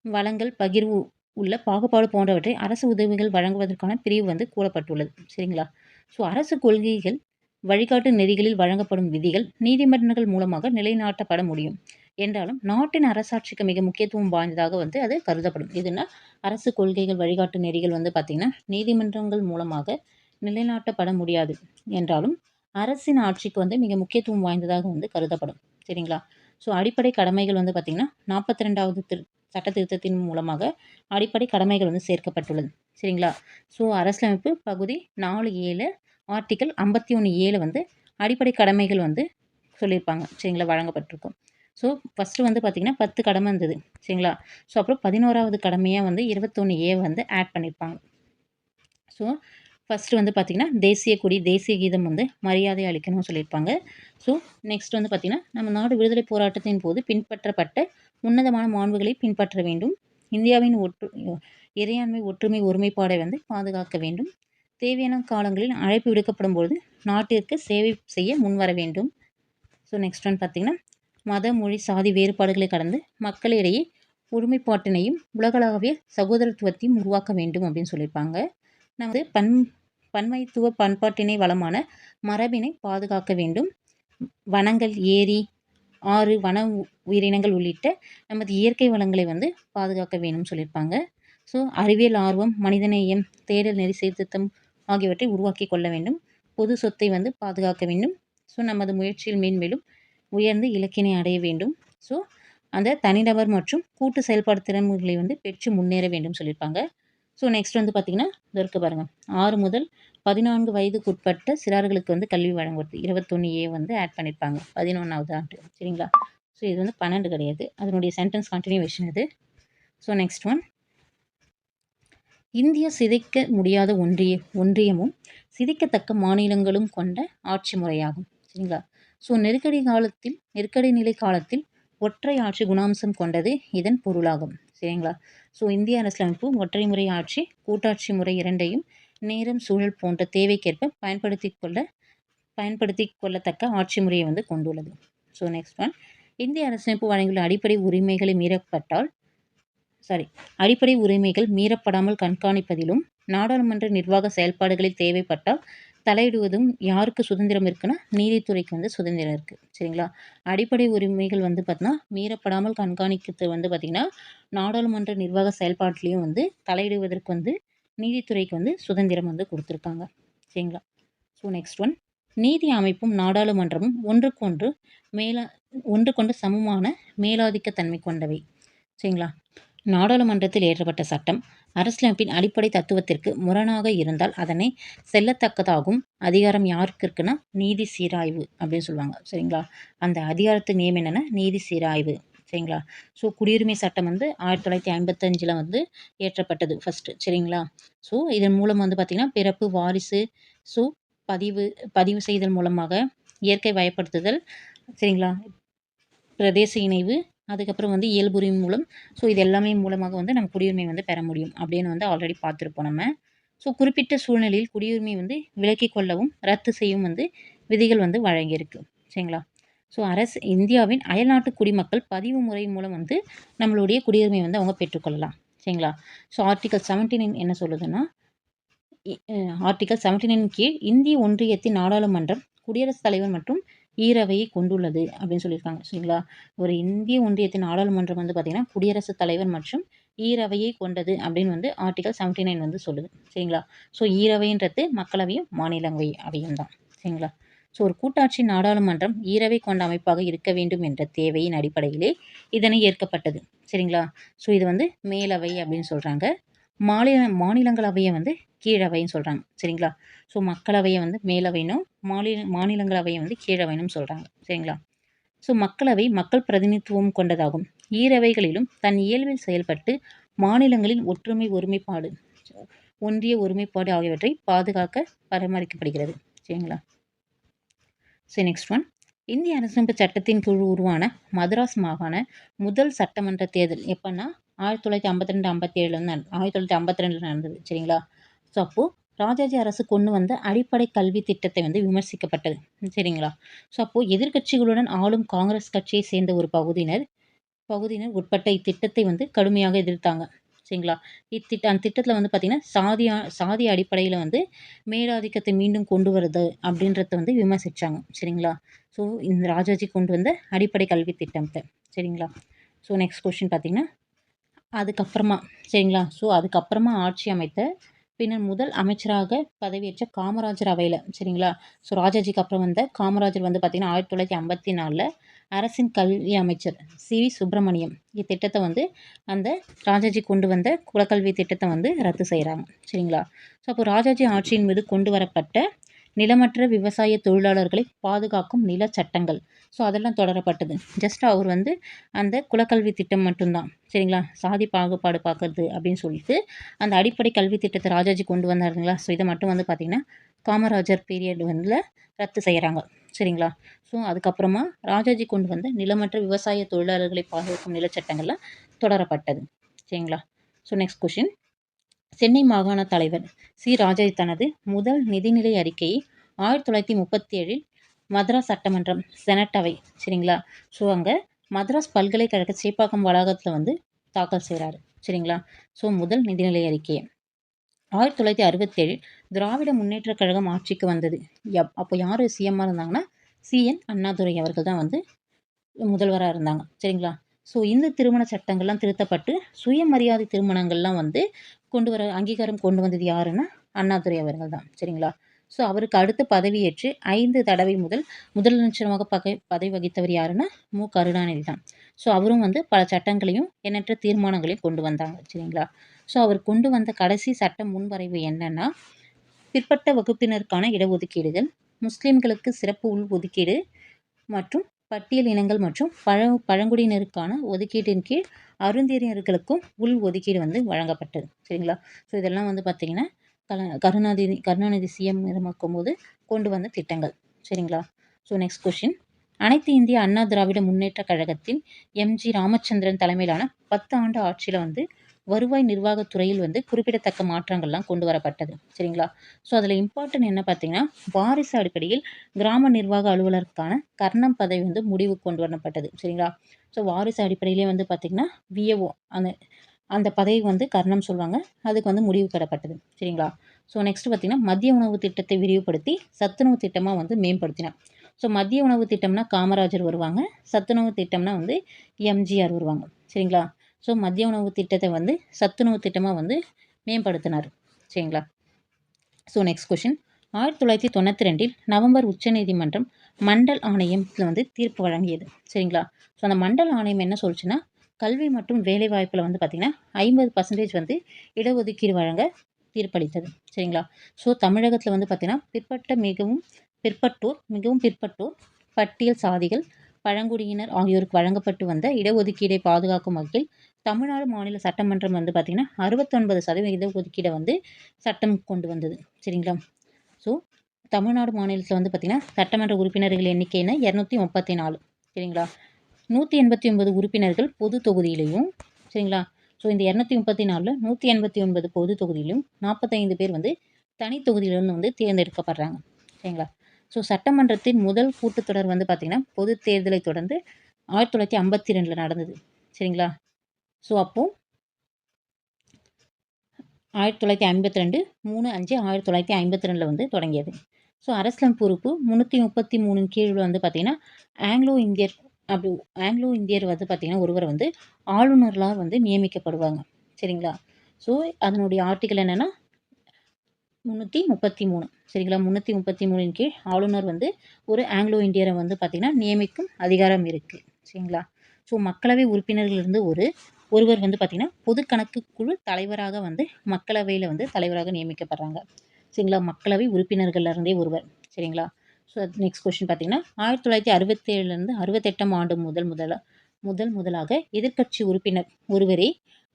வளங்கள் பகிர்வு உள்ள பாகுபாடு போன்றவற்றை அரசு உதவிகள் வழங்குவதற்கான பிரிவு வந்து கூறப்பட்டுள்ளது. சரிங்களா? ஸோ அரசு கொள்கைகள் வழிகாட்டு நெறிகளில் வழங்கப்படும் விதிகள் நீதிமன்றங்கள் மூலமாக நிலைநாட்டப்பட முடியும் என்றாலும் நாட்டின் அரசாட்சிக்கு மிக முக்கியத்துவம் வாய்ந்ததாக வந்து அது கருதப்படும். இதுனா அரசு கொள்கைகள் வழிகாட்டு நெறிகள் வந்து பார்த்திங்கன்னா நீதிமன்றங்கள் மூலமாக நிலைநாட்டப்பட முடியாது என்றாலும் அரசின் ஆட்சிக்கு வந்து மிக முக்கியத்துவம் வாய்ந்ததாக வந்து கருதப்படும். சரிங்களா? ஸோ அடிப்படை கடமைகள் வந்து பார்த்திங்கன்னா 42வது சட்ட திருத்தத்தின் மூலமாக அடிப்படை கடமைகள் வந்து சேர்க்கப்பட்டுள்ளது. சரிங்களா? ஸோ அரசியலமைப்பு பகுதி 4(7) ஆர்டிகல் 51(7) வந்து அடிப்படை கடமைகள் வந்து சொல்லியிருப்பாங்க. சரிங்களா? வழங்கப்பட்டிருக்கும். ஸோ ஃபஸ்ட்டு வந்து பார்த்திங்கன்னா 10 கடமை இருந்தது. சரிங்களா? ஸோ அப்புறம் 11வது கடமையாக வந்து 21(a) வந்து ஆட் பண்ணியிருப்பாங்க. ஸோ ஃபஸ்ட்டு வந்து பார்த்திங்கன்னா தேசிய கொடி, தேசிய கீதம் வந்து மரியாதை அளிக்கணும்னு சொல்லியிருப்பாங்க. ஸோ நெக்ஸ்ட் வந்து பார்த்திங்கன்னா நம்ம நாடு விடுதலை போராட்டத்தின் போது பின்பற்றப்பட்ட உன்னதமான மாண்புகளை பின்பற்ற வேண்டும். இந்தியாவின் இறையாண்மை, ஒற்றுமை, ஒருமைப்பாடை வந்து பாதுகாக்க வேண்டும். தேவையான காலங்களில் அழைப்பு விடுக்கப்படும் பொழுது நாட்டிற்கு சேவை செய்ய முன்வர வேண்டும். ஸோ நெக்ஸ்ட் ஒன் பார்த்திங்கன்னா மத, மொழி, சாதி வேறுபாடுகளை கடந்து மக்களிடையே ஒருமைப்பாட்டினையும் உலகளாவிய சகோதரத்துவத்தையும் உருவாக்க வேண்டும் அப்படின்னு சொல்லியிருப்பாங்க. நமது பன்மைத்துவ பண்பாட்டினை வளமான மரபினை பாதுகாக்க வேண்டும். வனங்கள், ஏரி, ஆறு, வன உயிரினங்கள் உள்ளிட்ட நமது இயற்கை வளங்களை வந்து பாதுகாக்க வேணும்னு சொல்லியிருப்பாங்க. ஸோ அறிவியல் ஆர்வம், மனிதநேயம், தேடல் நெறி, சீர்திருத்தம் ஆகியவற்றை உருவாக்கி கொள்ள வேண்டும். பொது சொத்தை வந்து பாதுகாக்க வேண்டும். ஸோ நமது முயற்சியில் மேன்மேலும் உயர்ந்து இலக்கினை அடைய வேண்டும். ஸோ அந்த தனிநபர் மற்றும் கூட்டு செயல்பாடு திறன்களை வந்து பெற்று முன்னேற வேண்டும் சொல்லியிருப்பாங்க. ஸோ நெக்ஸ்ட் வந்து பார்த்திங்கன்னா இதற்கு பாருங்கள் 6 முதல் 14 வயதுக்குட்பட்ட சிறார்களுக்கு வந்து கல்வி வழங்குவது 21(a) வந்து ஆட் பண்ணியிருப்பாங்க 11வது ஆண்டு. சரிங்களா? ஸோ இது வந்து 12 கிடையாது, அதனுடைய சென்டென்ஸ் கண்டினியூவேஷன் இது. ஸோ நெக்ஸ்ட் ஒன், இந்திய சிதைக்க முடியாத ஒன்றியமும் சிதைக்கத்தக்க மாநிலங்களும் கொண்ட ஆட்சி முறையாகும். சரிங்களா? ஸோ நெருக்கடி நிலை காலத்தில் ஒற்றை ஆட்சி குணாம்சம் கொண்டது இதன் பொருளாகும். சரிங்களா? ஸோ இந்திய அரசியலமைப்பு ஒற்றை முறை ஆட்சி, கூட்டாட்சி முறை இரண்டையும் நேரம், சூழல் போன்ற தேவைக்கேற்ப பயன்படுத்தி கொள்ளத்தக்க ஆட்சி முறையை வந்து கொண்டுள்ளது. ஸோ நெக்ஸ்ட் ஒன், இந்திய அரசியலமைப்பு வழங்கியுள்ள அடிப்படை உரிமைகள் மீறப்படாமல் கண்காணிப்பதிலும் நாடாளுமன்ற நிர்வாக செயல்பாடுகளில் தேவைப்பட்டால் தலையிடுவதும் யாருக்கு சுதந்திரம் இருக்குன்னா நீதித்துறைக்கு வந்து சுதந்திரம் இருக்குது. சரிங்களா? அடிப்படை உரிமைகள் வந்து பார்த்தீங்கன்னா மீறப்படாமல் கண்காணிக்கிறது வந்து பார்த்திங்கன்னா நாடாளுமன்ற நிர்வாக செயல்பாட்டிலையும் வந்து தலையிடுவதற்கு வந்து நீதித்துறைக்கு வந்து சுதந்திரம் வந்து கொடுத்துருக்காங்க. சரிங்களா? ஸோ நெக்ஸ்ட் ஒன், நீதி அமைப்பும் நாடாளுமன்றமும் ஒன்றுக்கொண்டு சமமான மேலாதிக்க தன்மை கொண்டவை. சரிங்களா? நாடாளுமன்றத்தில் இயற்றப்பட்ட சட்டம் அரசியலமைப்பின் அடிப்படை தத்துவத்திற்கு முரணாக இருந்தால் அதனை செல்லத்தக்கதாகும் அதிகாரம் யாருக்கு இருக்குன்னா நீதி சீராய்வு அப்படின்னு சொல்லுவாங்க. சரிங்களா? அந்த அதிகாரத்து நேம் என்னென்னா நீதி சீராய்வு. சரிங்களா? ஸோ குடியுரிமை சட்டம் வந்து 1955 வந்து இயற்றப்பட்டது ஃபஸ்ட்டு. சரிங்களா? ஸோ இதன் மூலம் வந்து பார்த்திங்கன்னா பிறப்பு, வாரிசு, ஸோ பதிவு செய்தல் மூலமாக இயற்கை வயப்படுத்துதல், சரிங்களா, பிரதேச இணைவு, அதுக்கப்புறம் வந்து இயல்புரிமை மூலம், ஸோ இது எல்லாமே மூலமாக வந்து நம்ம குடியுரிமை வந்து பெற முடியும் அப்படின்னு வந்து ஆல்ரெடி பார்த்துருப்போம் நம்ம. ஸோ குறிப்பிட்ட சூழ்நிலையில் குடியுரிமை வந்து விலக்கிக் கொள்ளவும் ரத்து செய்யவும் வந்து விதிகள் வந்து வழங்கியிருக்கு. சரிங்களா? ஸோ அரசு இந்தியாவின் அயல்நாட்டு குடிமக்கள் பதிவு முறை மூலம் வந்து நம்மளுடைய குடியுரிமை வந்து அவங்க பெற்றுக்கொள்ளலாம். சரிங்களா? ஸோ ஆர்டிகல் 79 என்ன சொல்லுதுன்னா, ஆர்டிகல் 79 கீழ் இந்திய ஒன்றியத்தின் நாடாளுமன்றம் குடியரசுத் தலைவர் மற்றும் ஈரவையை கொண்டுள்ளது அப்படின்னு சொல்லியிருக்காங்க. சரிங்களா? ஒரு இந்திய ஒன்றியத்தின் நாடாளுமன்றம் வந்து பார்த்தீங்கன்னா குடியரசுத் தலைவர் மற்றும் ஈரவையை கொண்டது அப்படின்னு வந்து ஆர்டிகல் 79 வந்து சொல்லுது. சரிங்களா? ஸோ ஈரவைன்றது மக்களவையும் மாநிலங்களவை அவையும் தான். சரிங்களா? ஸோ ஒரு கூட்டாட்சி நாடாளுமன்றம் ஈரவை கொண்ட அமைப்பாக இருக்க வேண்டும் என்ற தேவையின் அடிப்படையிலே இதனை ஏற்கப்பட்டது. சரிங்களா? ஸோ இது வந்து மேலவை அப்படின்னு சொல்கிறாங்க. மாநிலங்களவையை வந்து கீழவைன்னு சொல்கிறாங்க. சரிங்களா? ஸோ மக்களவையை வந்து மேலவைனும் மாநிலங்களவையை வந்து கீழவைனும் சொல்கிறாங்க. சரிங்களா? ஸோ மக்களவை மக்கள் பிரதிநிதித்துவம் கொண்டதாகும். ஈரவைகளிலும் தன் இயல்பில் செயல்பட்டு மாநிலங்களின் ஒற்றுமை ஒருமைப்பாடு ஒன்றிய ஒருமைப்பாடு ஆகியவற்றை பாதுகாக்க பராமரிக்கப்படுகிறது. சரிங்களா? சரி, நெக்ஸ்ட் ஒன். இந்திய அரசமைப்பு சட்டத்தின் கீழ் உருவான மதராஸ் மாகாண முதல் சட்டமன்ற தேர்தல் எப்பன்னா 1952-57 வந்து 1952 நடந்தது. சரிங்களா? ஸோ அப்போது ராஜாஜி அரசு கொண்டு வந்த அடிப்படை கல்வி திட்டத்தை வந்து விமர்சிக்கப்பட்டது. சரிங்களா? ஸோ அப்போது எதிர்க்கட்சிகளுடன் ஆளும் காங்கிரஸ் கட்சியை சேர்ந்த ஒரு பகுதியினர் உட்பட்ட இத்திட்டத்தை வந்து கடுமையாக எதிர்த்தாங்க. சரிங்களா? அந்த திட்டத்தில் வந்து பார்த்திங்கன்னா சாதி அடிப்படையில் வந்து மேலாதிக்கத்தை மீண்டும் கொண்டு வருது அப்படின்றத வந்து விமர்சித்தாங்க. சரிங்களா? ஸோ இந்த ராஜாஜி கொண்டு வந்த அடிப்படை கல்வி திட்டத்தை. சரிங்களா? ஸோ நெக்ஸ்ட் கொஸ்டின் பார்த்திங்கன்னா, அதுக்கப்புறமா சரிங்களா? ஸோ அதுக்கப்புறமா ஆட்சி அமைத்த பின்னர் முதல் அமைச்சராக பதவியேற்ற காமராஜர் அவையில் சரிங்களா? ஸோ ராஜாஜிக்கு அப்புறம் வந்த காமராஜர் வந்து பார்த்திங்கன்னா 1954 அரசின் கல்வி அமைச்சர் சி.வி. சுப்பிரமணியம் இத்திட்டத்தை வந்து அந்த ராஜாஜி கொண்டு வந்த குலக்கல்வி திட்டத்தை வந்து ரத்து செய்கிறாங்க. சரிங்களா? ஸோ அப்போ ராஜாஜி ஆட்சியின் மீது கொண்டு வரப்பட்ட நிலமற்ற விவசாய தொழிலாளர்களை பாதுகாக்கும் நில சட்டங்கள் ஸோ அதெல்லாம் தொடரப்பட்டது. ஜஸ்ட் அவர் வந்து அந்த குலக்கல்வி திட்டம் மட்டும்தான். சரிங்களா? சாதி பாகுபாடு பார்க்கறது அப்படின்னு சொல்லிட்டு அந்த அடிப்படை கல்வி திட்டத்தை ராஜாஜி கொண்டு வந்தாருங்களா? ஸோ இதை மட்டும் வந்து பார்த்திங்கன்னா காமராஜர் பீரியட் வந்து ரத்து செய்கிறாங்க. சரிங்களா? ஸோ அதுக்கப்புறமா ராஜாஜி கொண்டு வந்த நிலமற்ற விவசாய தொழிலாளர்களை பாதுகாக்கும் நிலச்சட்டங்கள்லாம் தொடரப்பட்டது. சரிங்களா? So next question. சென்னை மாகாண தலைவர் சி. ராஜாஜி தனது முதல் நிதிநிலை அறிக்கையை 1937 மதராஸ் சட்டமன்றம் செனட் அவை சரிங்களா? ஸோ அங்கே மதராஸ் பல்கலைக்கழக சேப்பாக்கம் வளாகத்தில் வந்து தாக்கல் செய்கிறாரு. சரிங்களா? ஸோ முதல் நிதிநிலை அறிக்கையை 1967 திராவிட முன்னேற்றக் கழகம் ஆட்சிக்கு வந்தது. அப்போ யார் சிஎம்மாக இருந்தாங்கன்னா சி.என். அண்ணாதுரை அவர்கள் தான் வந்து முதல்வராக இருந்தாங்க. சரிங்களா? ஸோ இந்த திருமண சட்டங்கள்லாம் திருத்தப்பட்டு சுயமரியாதை திருமணங்கள்லாம் வந்து அங்கீகாரம் கொண்டு வந்தது யாருன்னா அண்ணாதுரை அவர்கள் தான். சரிங்களா? ஸோ அவருக்கு அடுத்து பதவியேற்று 5 தடவை முதலமைச்சராக பதவி வகித்தவர் யாருன்னா மு. கருணாநிதி தான். ஸோ அவரும் வந்து பல சட்டங்களையும் எண்ணற்ற தீர்மானங்களையும் கொண்டு வந்தாங்க. சரிங்களா? ஸோ அவர் கொண்டு வந்த கடைசி சட்ட முன்வரைவு என்னன்னா, பிற்பட்ட வகுப்பினருக்கான இடஒதுக்கீடுகள், முஸ்லிம்களுக்கு சிறப்பு உள் ஒதுக்கீடு மற்றும் பட்டியல் இனங்கள் மற்றும் பழங்குடியினருக்கான ஒதுக்கீட்டின் கீழ் அருந்தியர்களுக்கும் உள் ஒதுக்கீடு வந்து வழங்கப்பட்டது. சரிங்களா? ஸோ இதெல்லாம் வந்து பார்த்திங்கன்னா கருணாநிதி சிஎம் இருக்கும்போது கொண்டு வந்த திட்டங்கள். சரிங்களா? So next question. அனைத்து இந்திய அண்ணா திராவிட முன்னேற்ற கழகத்தின் எம்.ஜி. ராமச்சந்திரன் தலைமையிலான 10 ஆண்டு ஆட்சியில் வந்து வருவாய் நிர்வாகத்துறையில் வந்து குறிப்பிடத்தக்க மாற்றங்கள்லாம் கொண்டு வரப்பட்டது. சரிங்களா? ஸோ அதில் இம்பார்ட்டன்ட் என்ன பார்த்தீங்கன்னா, வாரிசு அடிப்படையில் கிராம நிர்வாக அலுவலருக்கான கர்ணம் பதவி வந்து முடிவு கொண்டு வரப்பட்டது. சரிங்களா? ஸோ வாரிசு அடிப்படையிலே வந்து பார்த்திங்கன்னா விஏஓ அந்த பதவி வந்து கர்ணம் சொல்லுவாங்க. அதுக்கு வந்து முடிவு பெறப்பட்டது. சரிங்களா? ஸோ நெக்ஸ்ட் பார்த்திங்கன்னா, மதிய உணவு திட்டத்தை விரிவுபடுத்தி சத்துணவு திட்டமாக வந்து மேம்படுத்தினார். ஸோ மதிய உணவு திட்டம்னா காமராஜர் வருவாங்க. சத்துணவு திட்டம்னா வந்து எம்ஜிஆர் வருவாங்க. சரிங்களா? ஸோ மதிய உணவு திட்டத்தை வந்து சத்துணவு திட்டமாக வந்து மேம்படுத்தினார். சரிங்களா? So next question. 1992 நவம்பர் உச்சநீதிமன்றம் மண்டல் ஆணையத்தில் வந்து தீர்ப்பு வழங்கியது. சரிங்களா? ஸோ அந்த மண்டல் ஆணையம் என்ன சொல்லுச்சுன்னா, கல்வி மற்றும் வேலைவாய்ப்பில் வந்து பார்த்திங்கன்னா 50% வந்து இடஒதுக்கீடு வழங்க தீர்ப்பளித்தது. சரிங்களா? ஸோ தமிழகத்தில் வந்து பார்த்திங்கன்னா மிகவும் பிற்பட்டோர், பட்டியல் சாதிகள், பழங்குடியினர் ஆகியோருக்கு வழங்கப்பட்டு வந்த இடஒதுக்கீடை பாதுகாக்கும் வகையில் தமிழ்நாடு மாநில சட்டமன்றம் வந்து பார்த்திங்கன்னா 69% இடஒதுக்கீடை வந்து சட்டம் கொண்டு வந்தது. சரிங்களா? ஸோ தமிழ்நாடு மாநிலத்தில் வந்து பார்த்திங்கன்னா சட்டமன்ற உறுப்பினர்கள் எண்ணிக்கைன்னா 234. சரிங்களா? 189 உறுப்பினர்கள் பொது தொகுதியிலையும். சரிங்களா? ஸோ இந்த 234ல் 189 பொது தொகுதியிலும் 45 பேர் வந்து தனி தொகுதியிலிருந்து வந்து தேர்ந்தெடுக்கப்படுறாங்க. சரிங்களா? ஸோ சட்டமன்றத்தின் முதல் கூட்டத்தொடர் வந்து பார்த்திங்கன்னா பொது தேர்தலை தொடர்ந்து 1952 நடந்தது. சரிங்களா? ஸோ அப்போது 1952 3/5/1952 வந்து தொடங்கியது. ஸோ அரசியலமைப்பு உறுப்பு 333 கீழ் வந்து பார்த்திங்கன்னா ஆங்கிலோ இந்தியர் வந்து பார்த்திங்கன்னா ஒருவர் வந்து ஆளுநர்களாக வந்து நியமிக்கப்படுவாங்க. சரிங்களா? ஸோ அதனுடைய ஆர்டிக்கல் என்னென்னா 333. சரிங்களா? 333 கீழ் ஆளுநர் வந்து ஒரு ஆங்கிலோ இந்தியரை வந்து பார்த்திங்கன்னா நியமிக்கும் அதிகாரம் இருக்குது. சரிங்களா? ஸோ மக்களவை உறுப்பினர்களிலிருந்து ஒருவர் வந்து பார்த்திங்கன்னா பொது கணக்கு குழு தலைவராக வந்து மக்களவையில் வந்து தலைவராக நியமிக்கப்படுறாங்க. சரிங்களா? மக்களவை உறுப்பினர்கள்லேருந்தே ஒருவர். சரிங்களா? ஸோ நெக்ஸ்ட் கொஸ்டின் பார்த்திங்கன்னா 1967லேருந்து 68ஆம் ஆண்டு முதலாக எதிர்க்கட்சி உறுப்பினர் ஒருவரே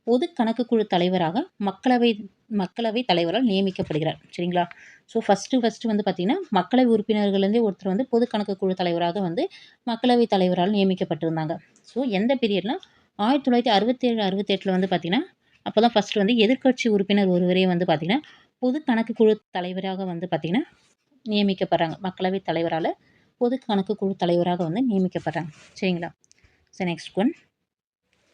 பொது கணக்கு குழு தலைவராக மக்களவை தலைவரால் நியமிக்கப்படுகிறார். சரிங்களா? ஸோ ஃபஸ்ட்டு வந்து பார்த்திங்கன்னா மக்களவை உறுப்பினர்கள்லேருந்தே ஒருத்தர் வந்து பொது கணக்கு குழு தலைவராக வந்து மக்களவை தலைவரால் நியமிக்கப்பட்டிருந்தாங்க. ஸோ எந்த பீரியட்னா 1967-68 வந்து பார்த்திங்கன்னா அப்போ தான் ஃபஸ்ட்டு வந்து எதிர்க்கட்சி உறுப்பினர் ஒருவரே வந்து பார்த்திங்கன்னா பொது கணக்கு குழு தலைவராக வந்து பார்த்திங்கன்னா நியமிக்கப்படுறாங்க. மக்களவை தலைவரால் பொது கணக்கு குழு தலைவராக வந்து நியமிக்கப்படுறாங்க. சரிங்களா? ஸோ நெக்ஸ்ட் ஒன்,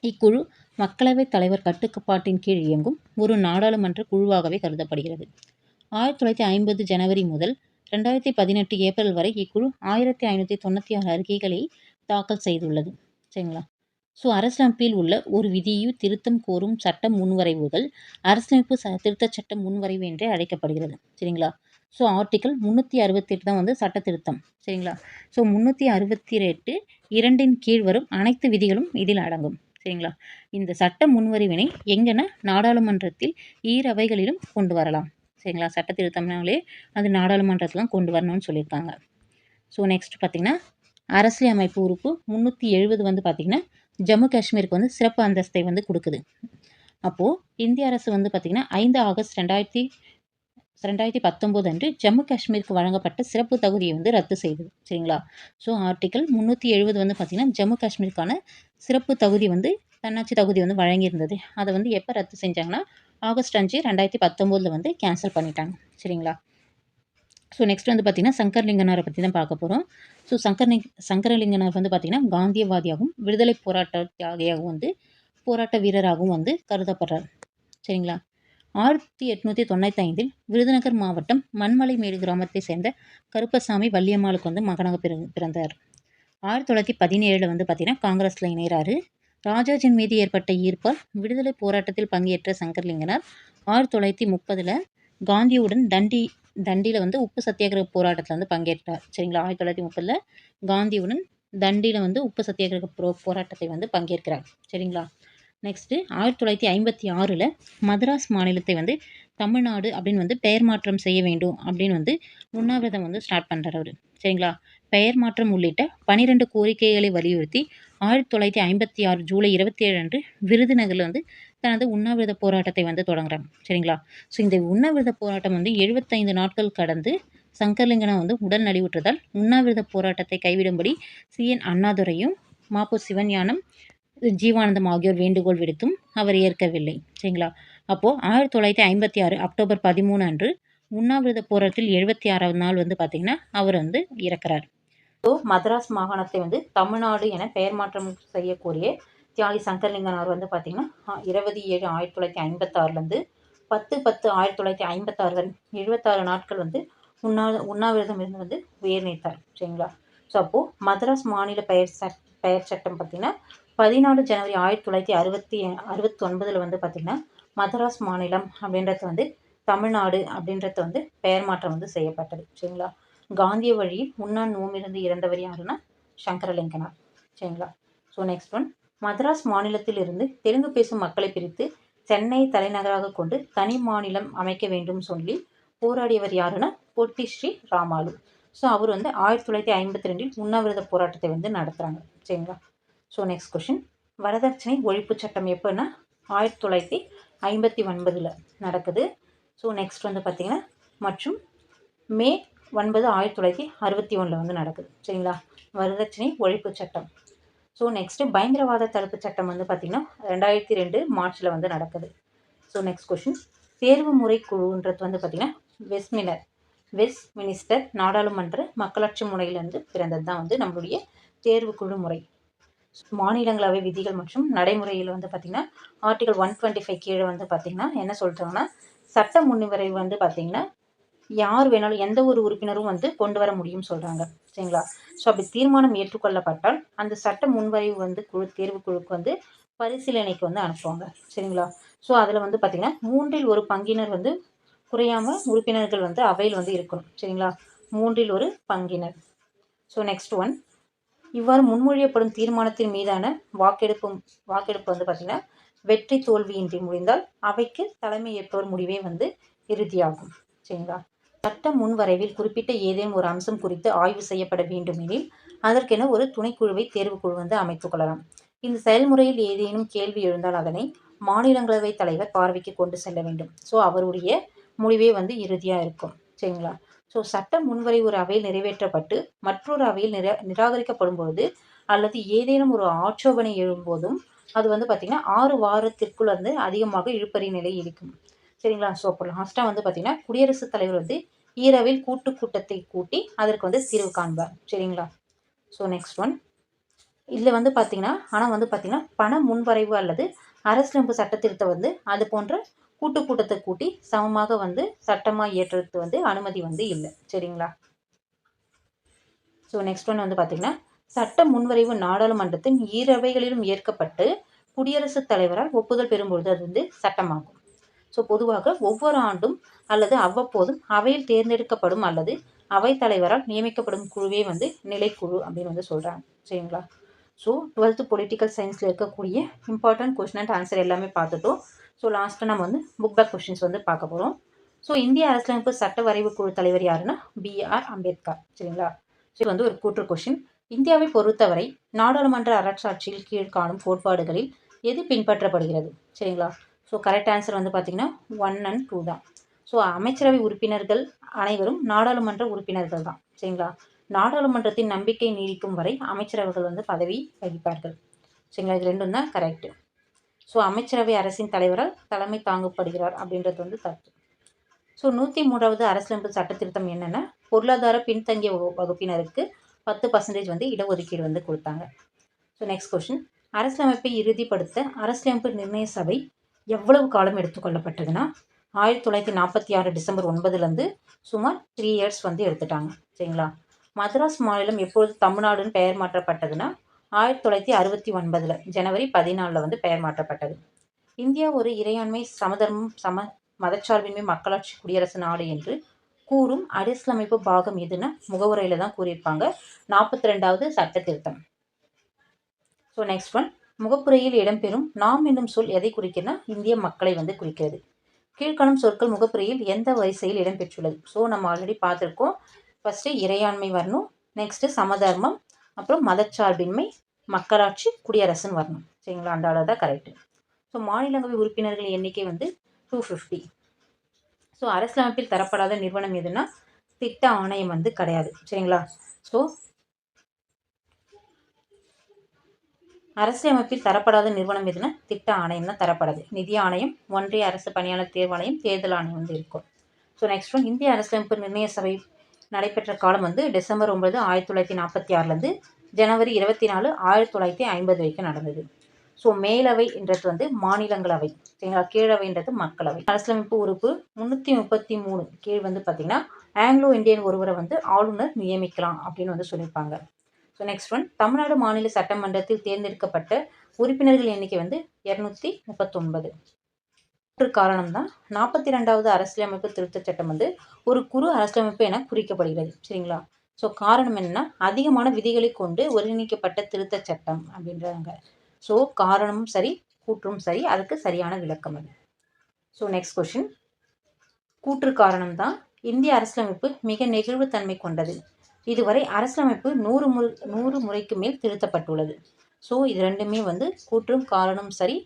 இக்குழு மக்களவைத் தலைவர் கட்டுப்பாட்டின் கீழ் இயங்கும் ஒரு நாடாளுமன்ற குழுவாகவே கருதப்படுகிறது. 1950 ஜனவரி முதல் 2018 ஏப்ரல் வரை இக்குழு 1596 அறிக்கைகளை தாக்கல் செய்துள்ளது. சரிங்களா? ஸோ அரசியலமைப்பில் உள்ள ஒரு விதியை திருத்தம் கோரும் சட்ட முன்வரைவுகள் அரசியலமைப்பு திருத்தச் சட்ட முன்வரைவு என்றே அழைக்கப்படுகிறது. சரிங்களா? ஸோ ஆர்டிக்கல் 368 தான் வந்து சட்ட திருத்தம். சரிங்களா? ஸோ 368 2 கீழ் வரும் அனைத்து விதிகளும் இதில் அடங்கும். சரிங்களா? இந்த சட்ட முன்வரைவினை எங்கன்னா நாடாளுமன்றத்தில் ஈரவைகளிலும் கொண்டு வரலாம். சரிங்களா? சட்ட திருத்தம்னாலே அது நாடாளுமன்றத்தில் கொண்டு வரணும்னு சொல்லியிருக்காங்க. ஸோ நெக்ஸ்ட் பார்த்திங்கன்னா அரசியலமைப்பு உறுப்பு 370 வந்து பார்த்திங்கன்னா ஜம்மு காஷ்மீருக்கு வந்து சிறப்பு அந்தஸ்தை வந்து கொடுக்குது. அப்போது இந்திய அரசு வந்து பார்த்திங்கன்னா 5 ஆகஸ்ட் 2019 அன்று ஜம்மு காஷ்மீருக்கு வழங்கப்பட்ட சிறப்பு தகுதியை வந்து ரத்து செய்தது. சரிங்களா? ஸோ ஆர்டிக்கல் 370 வந்து பார்த்திங்கன்னா ஜம்மு காஷ்மீருக்கான சிறப்பு தகுதி வந்து தன்னாட்சி தகுதி வந்து வழங்கியிருந்தது. அதை வந்து எப்போ ரத்து செஞ்சாங்கன்னா ஆகஸ்ட் 5, 2019 வந்து கேன்சல் பண்ணிட்டாங்க. சரிங்களா? ஸோ நெக்ஸ்ட் வந்து பார்த்திங்கன்னா சங்கர்லிங்கனாரை பற்றி தான் பார்க்க போகிறோம். ஸோ சங்கரலிங்கனார் வந்து பார்த்திங்கன்னா காந்தியவாதியாகவும் விடுதலை போராட்ட தியாகியாகவும் வந்து போராட்ட வீரராகவும் வந்து கருதப்படுறார். சரிங்களா? 1895 விருதுநகர் மாவட்டம் மண்மலைமேடு கிராமத்தை சேர்ந்த கருப்பசாமி வள்ளியம்மாளுக்கு வந்து மகனாக பிறந்தார். 1917 வந்து பார்த்திங்கன்னா காங்கிரஸில் இணைகிறாரு. ராஜாஜின் மீது ஏற்பட்ட ஈர்ப்பால் விடுதலை போராட்டத்தில் பங்கேற்ற சங்கர்லிங்கனார் 1930 காந்தியுடன் தண்டியில் வந்து உப்பு சத்தியாகிரக போராட்டத்தில் வந்து பங்கேற்றார். சரிங்களா? 1930 காந்தியுடன் தண்டியில் வந்து உப்பு சத்தியாகிரக போராட்டத்தை வந்து பங்கேற்கிறார். சரிங்களா? நெக்ஸ்ட்டு 1956 மதராஸ் மாநிலத்தை வந்து தமிழ்நாடு அப்படின்னு வந்து பெயர் மாற்றம் செய்ய வேண்டும் அப்படின்னு வந்து உண்ணாவிரதம் வந்து ஸ்டார்ட் பண்ணுறார் அவர். சரிங்களா? பெயர் மாற்றம் உள்ளிட்ட 12 கோரிக்கைகளை வலியுறுத்தி 1956 ஜூலை 27 அன்று விருதுநகரில் வந்து தனது உண்ணாவிரத போராட்டத்தை வந்து தொடங்குறாங்க. சரிங்களா? ஸோ இந்த உண்ணாவிரத போராட்டம் வந்து 75 நாட்கள் கடந்து சங்கர்லிங்கனா வந்து உடல் நலிவுற்றதால் உண்ணாவிரத போராட்டத்தை கைவிடும்படி CN அண்ணாதுரையும் மாப்பு சிவஞானம் ஜீவானந்தம் ஆகியோர் வேண்டுகோள் விடுத்தும் அவர் ஏற்கவில்லை. சரிங்களா? அப்போது 1956 அக்டோபர் 13 அன்று உண்ணாவிரத போராட்டத்தில் 76வது நாள் வந்து பார்த்திங்கன்னா அவர் வந்து இறக்கிறார். ஸோ மதராஸ் மாகாணத்தை வந்து தமிழ்நாடு என பெயர் மாற்றம் செய்யக்கூடிய தியாகி சங்கர்லிங்கனார் வந்து பார்த்திங்கன்னா 27/1956 10/10/1956 வரை 76 நாட்கள் வந்து உண்ணாவிரதம் இருந்து வந்து உயிர் நீத்தார். சரிங்களா? ஸோ அப்போது மதராஸ் மாநில பெயர் சட்டம் பார்த்திங்கன்னா 14 ஜனவரி 1969 வந்து பார்த்திங்கன்னா மதராஸ் மாநிலம் அப்படின்றது வந்து தமிழ்நாடு அப்படின்றது வந்து பெயர் மாற்றம் வந்து செய்யப்பட்டது. சரிங்களா? காந்திய வழி உண்ணா நோம்பிலிருந்து இறந்தவர் யாருன்னா சங்கரலிங்கனார். சரிங்களா? ஸோ நெக்ஸ்ட் ஒன், மதராஸ் மாநிலத்தில் இருந்து தெலுங்கு பேசும் மக்களை பிரித்து சென்னை தலைநகராக கொண்டு தனி மாநிலம் அமைக்க வேண்டும் சொல்லி போராடியவர் யாருன்னா பொட்டி ஸ்ரீ ராமாலு. ஸோ அவர் வந்து 1952 உண்ணாவிரத போராட்டத்தை வந்து நடத்துகிறாங்க. சரிங்களா? ஸோ நெக்ஸ்ட் கொஷின், வரதட்சணை ஒழிப்பு சட்டம் எப்போன்னா 1959 நடக்குது. ஸோ நெக்ஸ்ட் வந்து பார்த்திங்கன்னா மற்றும் மே 9, 1961 வந்து நடக்குது. சரிங்களா? வரதட்சணை ஒழிப்பு சட்டம். ஸோ நெக்ஸ்ட்டு பயங்கரவாத தடுப்பு சட்டம் வந்து பார்த்திங்கன்னா 2002 மார்ச்சில் வந்து நடக்குது. ஸோ நெக்ஸ்ட் கொஷின், தேர்வு முறை குழுன்றது வந்து பார்த்திங்கன்னா வெஸ்ட்மினிஸ்டர் நாடாளுமன்ற மக்களாட்சி முறையிலிருந்து பிறந்தது தான் வந்து நம்மளுடைய தேர்வு குழு முறை. மாநிலங்களவை விதிகள் மற்றும் நடைமுறையில் வந்து பார்த்திங்கன்னா ஆர்டிகல் 125 கீழே வந்து பார்த்திங்கன்னா என்ன சொல்கிறாங்கன்னா, சட்ட முன்வரைவு வந்து பார்த்திங்கன்னா யார் வேணாலும் எந்த ஒரு உறுப்பினரும் வந்து கொண்டு வர முடியும்னு சொல்கிறாங்க. சரிங்களா? ஸோ அப்படி தீர்மானம் ஏற்றுக்கொள்ளப்பட்டால் அந்த சட்ட முன்வரைவு வந்து தேர்வு குழுக்கு வந்து பரிசீலனைக்கு வந்து அனுப்புவாங்க. சரிங்களா? ஸோ அதில் வந்து பார்த்திங்கன்னா 1/3 பங்கினர் வந்து குறையாமல் உறுப்பினர்கள் வந்து அவையில் வந்து இருக்கணும். சரிங்களா? 1/3 பங்கினர். ஸோ நெக்ஸ்ட் ஒன், இவ்வாறு முன்மொழியப்படும் தீர்மானத்தின் மீதான வாக்கெடுப்பு வந்து பார்த்திங்கன்னா வெற்றி தோல்வியின்றி முடிந்தால் அவைக்கு தலைமை ஏற்பவர் முடிவே வந்து இறுதியாகும். சரிங்களா? சட்ட முன்வரைவில் குறிப்பிட்ட ஏதேனும் ஒரு அம்சம் குறித்து ஆய்வு செய்யப்பட வேண்டுமெனில் அதற்கென ஒரு துணைக்குழுவை தேர்வுக்குழு வந்து அமைத்துக் கொள்ளலாம். இந்த செயல்முறையில் ஏதேனும் கேள்வி எழுந்தால் அதனை மாநிலங்களவை தலைவர் பார்வைக்கு கொண்டு செல்ல வேண்டும். ஸோ அவருடைய முடிவே வந்து இறுதியாக இருக்கும். சரிங்களா? ஸோ சட்ட முன்வரைவு ஒரு அவையில் நிறைவேற்றப்பட்டு மற்றொரு அவையில் நிராகரிக்கப்படும் பொழுது அல்லது ஏதேனும் ஒரு ஆட்சேபனை எழும்போதும் அது வந்து பார்த்திங்கன்னா 6 வாரத்திற்குள் வந்து அதிகமாக இழுபறி நிலை இருக்கும். சரிங்களா? ஸோ அப்போ லாஸ்ட்டாக வந்து பார்த்திங்கன்னா குடியரசுத் தலைவர் வந்து ஈரவில் கூட்டத்தை கூட்டி அதற்கு வந்து தீர்வு காண்பார். சரிங்களா? ஸோ நெக்ஸ்ட் ஒன், இதில் வந்து பார்த்திங்கன்னா பண முன்வரைவு அல்லது அரசியலமைப்பு சட்டத்திருத்தம் வந்து அது போன்ற கூட்டத்தை கூட்டி சமமாக வந்து சட்டமாக இயற்றுறது வந்து அனுமதி வந்து இல்லை. சரிங்களா? ஸோ நெக்ஸ்ட் ஒன் வந்து பார்த்திங்கன்னா சட்ட முன்வரைவு நாடாளுமன்றத்தின் ஈரவைகளிலும் ஏற்கப்பட்டு குடியரசுத் தலைவரால் ஒப்புதல் பெறும்பொழுது அது வந்து சட்டமாகும். ஸோ பொதுவாக ஒவ்வொரு ஆண்டும் அல்லது அவ்வப்போதும் அவையில் தேர்ந்தெடுக்கப்படும் அல்லது அவைத் தலைவரால் நியமிக்கப்படும் குழுவே வந்து நிலைக்குழு அப்படின்னு வந்து சொல்கிறாங்க. சரிங்களா? ஸோ 12th பொலிட்டிக்கல் சயின்ஸில் இருக்கக்கூடிய இம்பார்ட்டன்ட் கொஸ்டின் அண்ட் ஆன்சர் எல்லாமே பார்த்துட்டோம். ஸோ லாஸ்ட்டாக நம்ம வந்து புக் பேக் கொஸ்டின்ஸ் வந்து பார்க்க போகிறோம். ஸோ இந்திய அரசியலமைப்பு சட்ட வரைவு குழு தலைவர் யாருன்னா B.R. அம்பேத்கர். சரிங்களா? ஸோ இது வந்து ஒரு கூற்று கொஸ்டின். இந்தியாவை பொறுத்தவரை நாடாளுமன்ற அரசாட்சியில் கீழ் காணும் கோட்பாடுகளில் எது பின்பற்றப்படுகிறது? சரிங்களா? ஸோ கரெக்ட் ஆன்சர் வந்து பார்த்திங்கன்னா 1 and 2 தான். ஸோ அமைச்சரவை உறுப்பினர்கள் அனைவரும் நாடாளுமன்ற உறுப்பினர்கள் தான். சரிங்களா? நாடாளுமன்றத்தின் நம்பிக்கை நீடிக்கும் வரை அமைச்சரவர்கள் வந்து பதவி வகிப்பார்கள். சரிங்களா? இது ரெண்டும் தான் கரெக்டு. ஸோ அமைச்சரவை அரசின் தலைவரால் தலைமை தாங்கப்படுகிறார் அப்படின்றது வந்து தப்பு. ஸோ 103வது அரசியலமைப்பு சட்ட திருத்தம் என்னென்னா பொருளாதார பின்தங்கிய வகுப்பினருக்கு 10% வந்து இடஒதுக்கீடு வந்து கொடுத்தாங்க. ஸோ நெக்ஸ்ட் கொஸ்டின், அரசியலமைப்பை இறுதிப்படுத்த அரசியலமைப்பு நிர்ணய சபை எவ்வளவு காலம் எடுத்துக்கொள்ளப்பட்டதுன்னா 1946 டிசம்பர் 9 சுமார் 3 years வந்து எடுத்துட்டாங்க. சரிங்களா? மദ്രാஸ் மாநிலம் எப்பொழுது தமிழ்நாடுன்னு பெயர் மாற்றப்பட்டதுன்னா 1969 ஜனவரி 14 வந்து பெயர் மாற்றப்பட்டது. இந்தியா ஒரு இறையாண்மை சமதர்மம் மதச்சார்பின்மை மக்களாட்சி குடியரசு நாடு என்று கூறும் அரசியலமைப்பு பாகம் எதுன்னா முகவுரையில தான் கூறியிருப்பாங்க. 42வது சட்ட திருத்தம். ஸோ நெக்ஸ்ட் ஒன், முகப்புரையில் இடம்பெறும் நாம் என்னும் சொல் எதை குறிக்கிறதுனா இந்திய மக்களை வந்து குறிக்கிறது. கீழ்காணும் சொற்கள் முகப்புரையில் எந்த வரிசையில் இடம்பெற்றுள்ளது? ஸோ நம்ம ஆல்ரெடி பார்த்துருக்கோம். ஃபஸ்ட்டு இறையாண்மை வரணும், நெக்ஸ்ட்டு சமதர்மம், அப்புறம் மதச்சார்பின்மை, மக்களாட்சி, குடியரசுன்னு வரணும். சரிங்களா? அந்த அளவு தான் கரெக்டு. ஸோ மாநிலங்களவை உறுப்பினர்கள் எண்ணிக்கை வந்து 250. ஸோ அரசியலமைப்பில் தரப்படாத நிறுவனம் எதுனா திட்ட ஆணையம் வந்து கிடையாது. சரிங்களா? ஸோ அரசியலமைப்பில் தரப்படாத நிறுவனம் எதுனா திட்ட ஆணையம் தான் தரப்படாது. நிதி ஆணையம், ஒன்றிய அரசு பணியாளர் தேர்வாணையம், தேர்தல் ஆணையம் வந்து இருக்கும். ஸோ நெக்ஸ்ட் ஒன், இந்திய அரசியலமைப்பு நிர்ணய சபை நடைபெற்ற காலம் வந்து டிசம்பர் 9 1946 ஜனவரி 24 1950 வரைக்கும் நடந்தது. ஸோ மேலவைன்றது வந்து மாநிலங்களவை. சரிங்களா? கீழவைன்றது மக்களவை. அரசியலமைப்பு உறுப்பு 333 கீழ் வந்து பார்த்திங்கன்னா ஆங்கிலோ இந்தியன் ஒருவரை வந்து ஆளுநர் நியமிக்கலாம் அப்படின்னு வந்து சொல்லியிருப்பாங்க. ஸோ நெக்ஸ்ட் ஒன், தமிழ்நாடு மாநில சட்டமன்றத்தில் தேர்ந்தெடுக்கப்பட்ட உறுப்பினர்கள் எண்ணிக்கை வந்து 239. காரணம் தான் 42வது அரசியலமைப்பு திருத்தச் சட்டம் வந்து ஒரு குறு அரசியலமைப்பு என குறிக்கப்படுகிறது. சரிங்களா? ஸோ காரணம் என்னன்னா அதிகமான விதிகளை கொண்டு ஒருங்கிணைக்கப்பட்ட திருத்தச் சட்டம் அப்படின்றாங்க. ஸோ காரணமும் சரி கூற்றும் சரி, அதுக்கு சரியான விளக்கம் அது. ஸோ நெக்ஸ்ட் கொஸ்டின், கூற்று காரணம் தான் இந்திய அரசியலமைப்பு மிக நெகிழ்வுத்தன்மை கொண்டது. இதுவரை அரசியலமைப்பு 100 முறைக்கு மேல் திருத்தப்பட்டுள்ளது. ஸோ இது ரெண்டுமே வந்து கூற்றும் காரணம் சரி,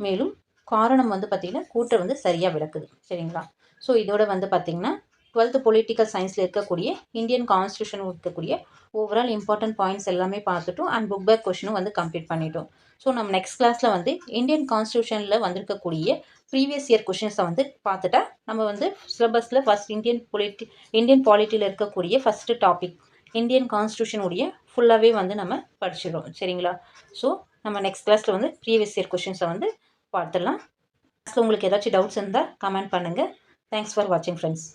மேலும் காரணம் வந்து பார்த்திங்கன்னா கூற்றை வந்து சரியாக விளக்குது. சரிங்களா? ஸோ இதோட வந்து பார்த்திங்கன்னா 12th பொலிட்டிக்கல் சயின்ஸில் இருக்கக்கூடிய இந்தியன் கான்ஸ்டியூஷன் இருக்கக்கூடிய ஓவரால் இம்பார்ட்டன்ட் பாயிண்ட்ஸ் எல்லாமே பார்த்துட்டோம் அண்ட் புக் பேக் கொஷினும் வந்து கம்ப்ளீட் பண்ணிட்டோம். ஸோ நம்ம நெக்ஸ்ட் கிளாஸில் வந்து இந்தியன் கான்ஸ்டியூஷனில் வந்திருக்கக்கூடிய ப்ரீவியஸ் இயர் கொஷின்ஸை வந்து பார்த்துட்டா நம்ம வந்து சிலபஸில் ஃபஸ்ட் இந்தியன் பாலிட்டியில் இருக்கக்கூடிய ஃபஸ்ட்டு டாபிக் இந்தியன் கான்ஸ்டியூஷன் உடைய ஃபுல்லாகவே வந்து நம்ம படிச்சிடுறோம். சரிங்களா? ஸோ நம்ம நெக்ஸ்ட் கிளாஸில் வந்து ப்ரீவியஸ் இயர் கொஷின்ஸை வந்து பார்த்துடலாம். கிளாஸில் உங்களுக்கு ஏதாச்சும் டவுட்ஸ் இருந்தால் கமெண்ட் பண்ணுங்கள். தேங்க்ஸ் ஃபார் வாட்சிங் ஃப்ரெண்ட்ஸ்.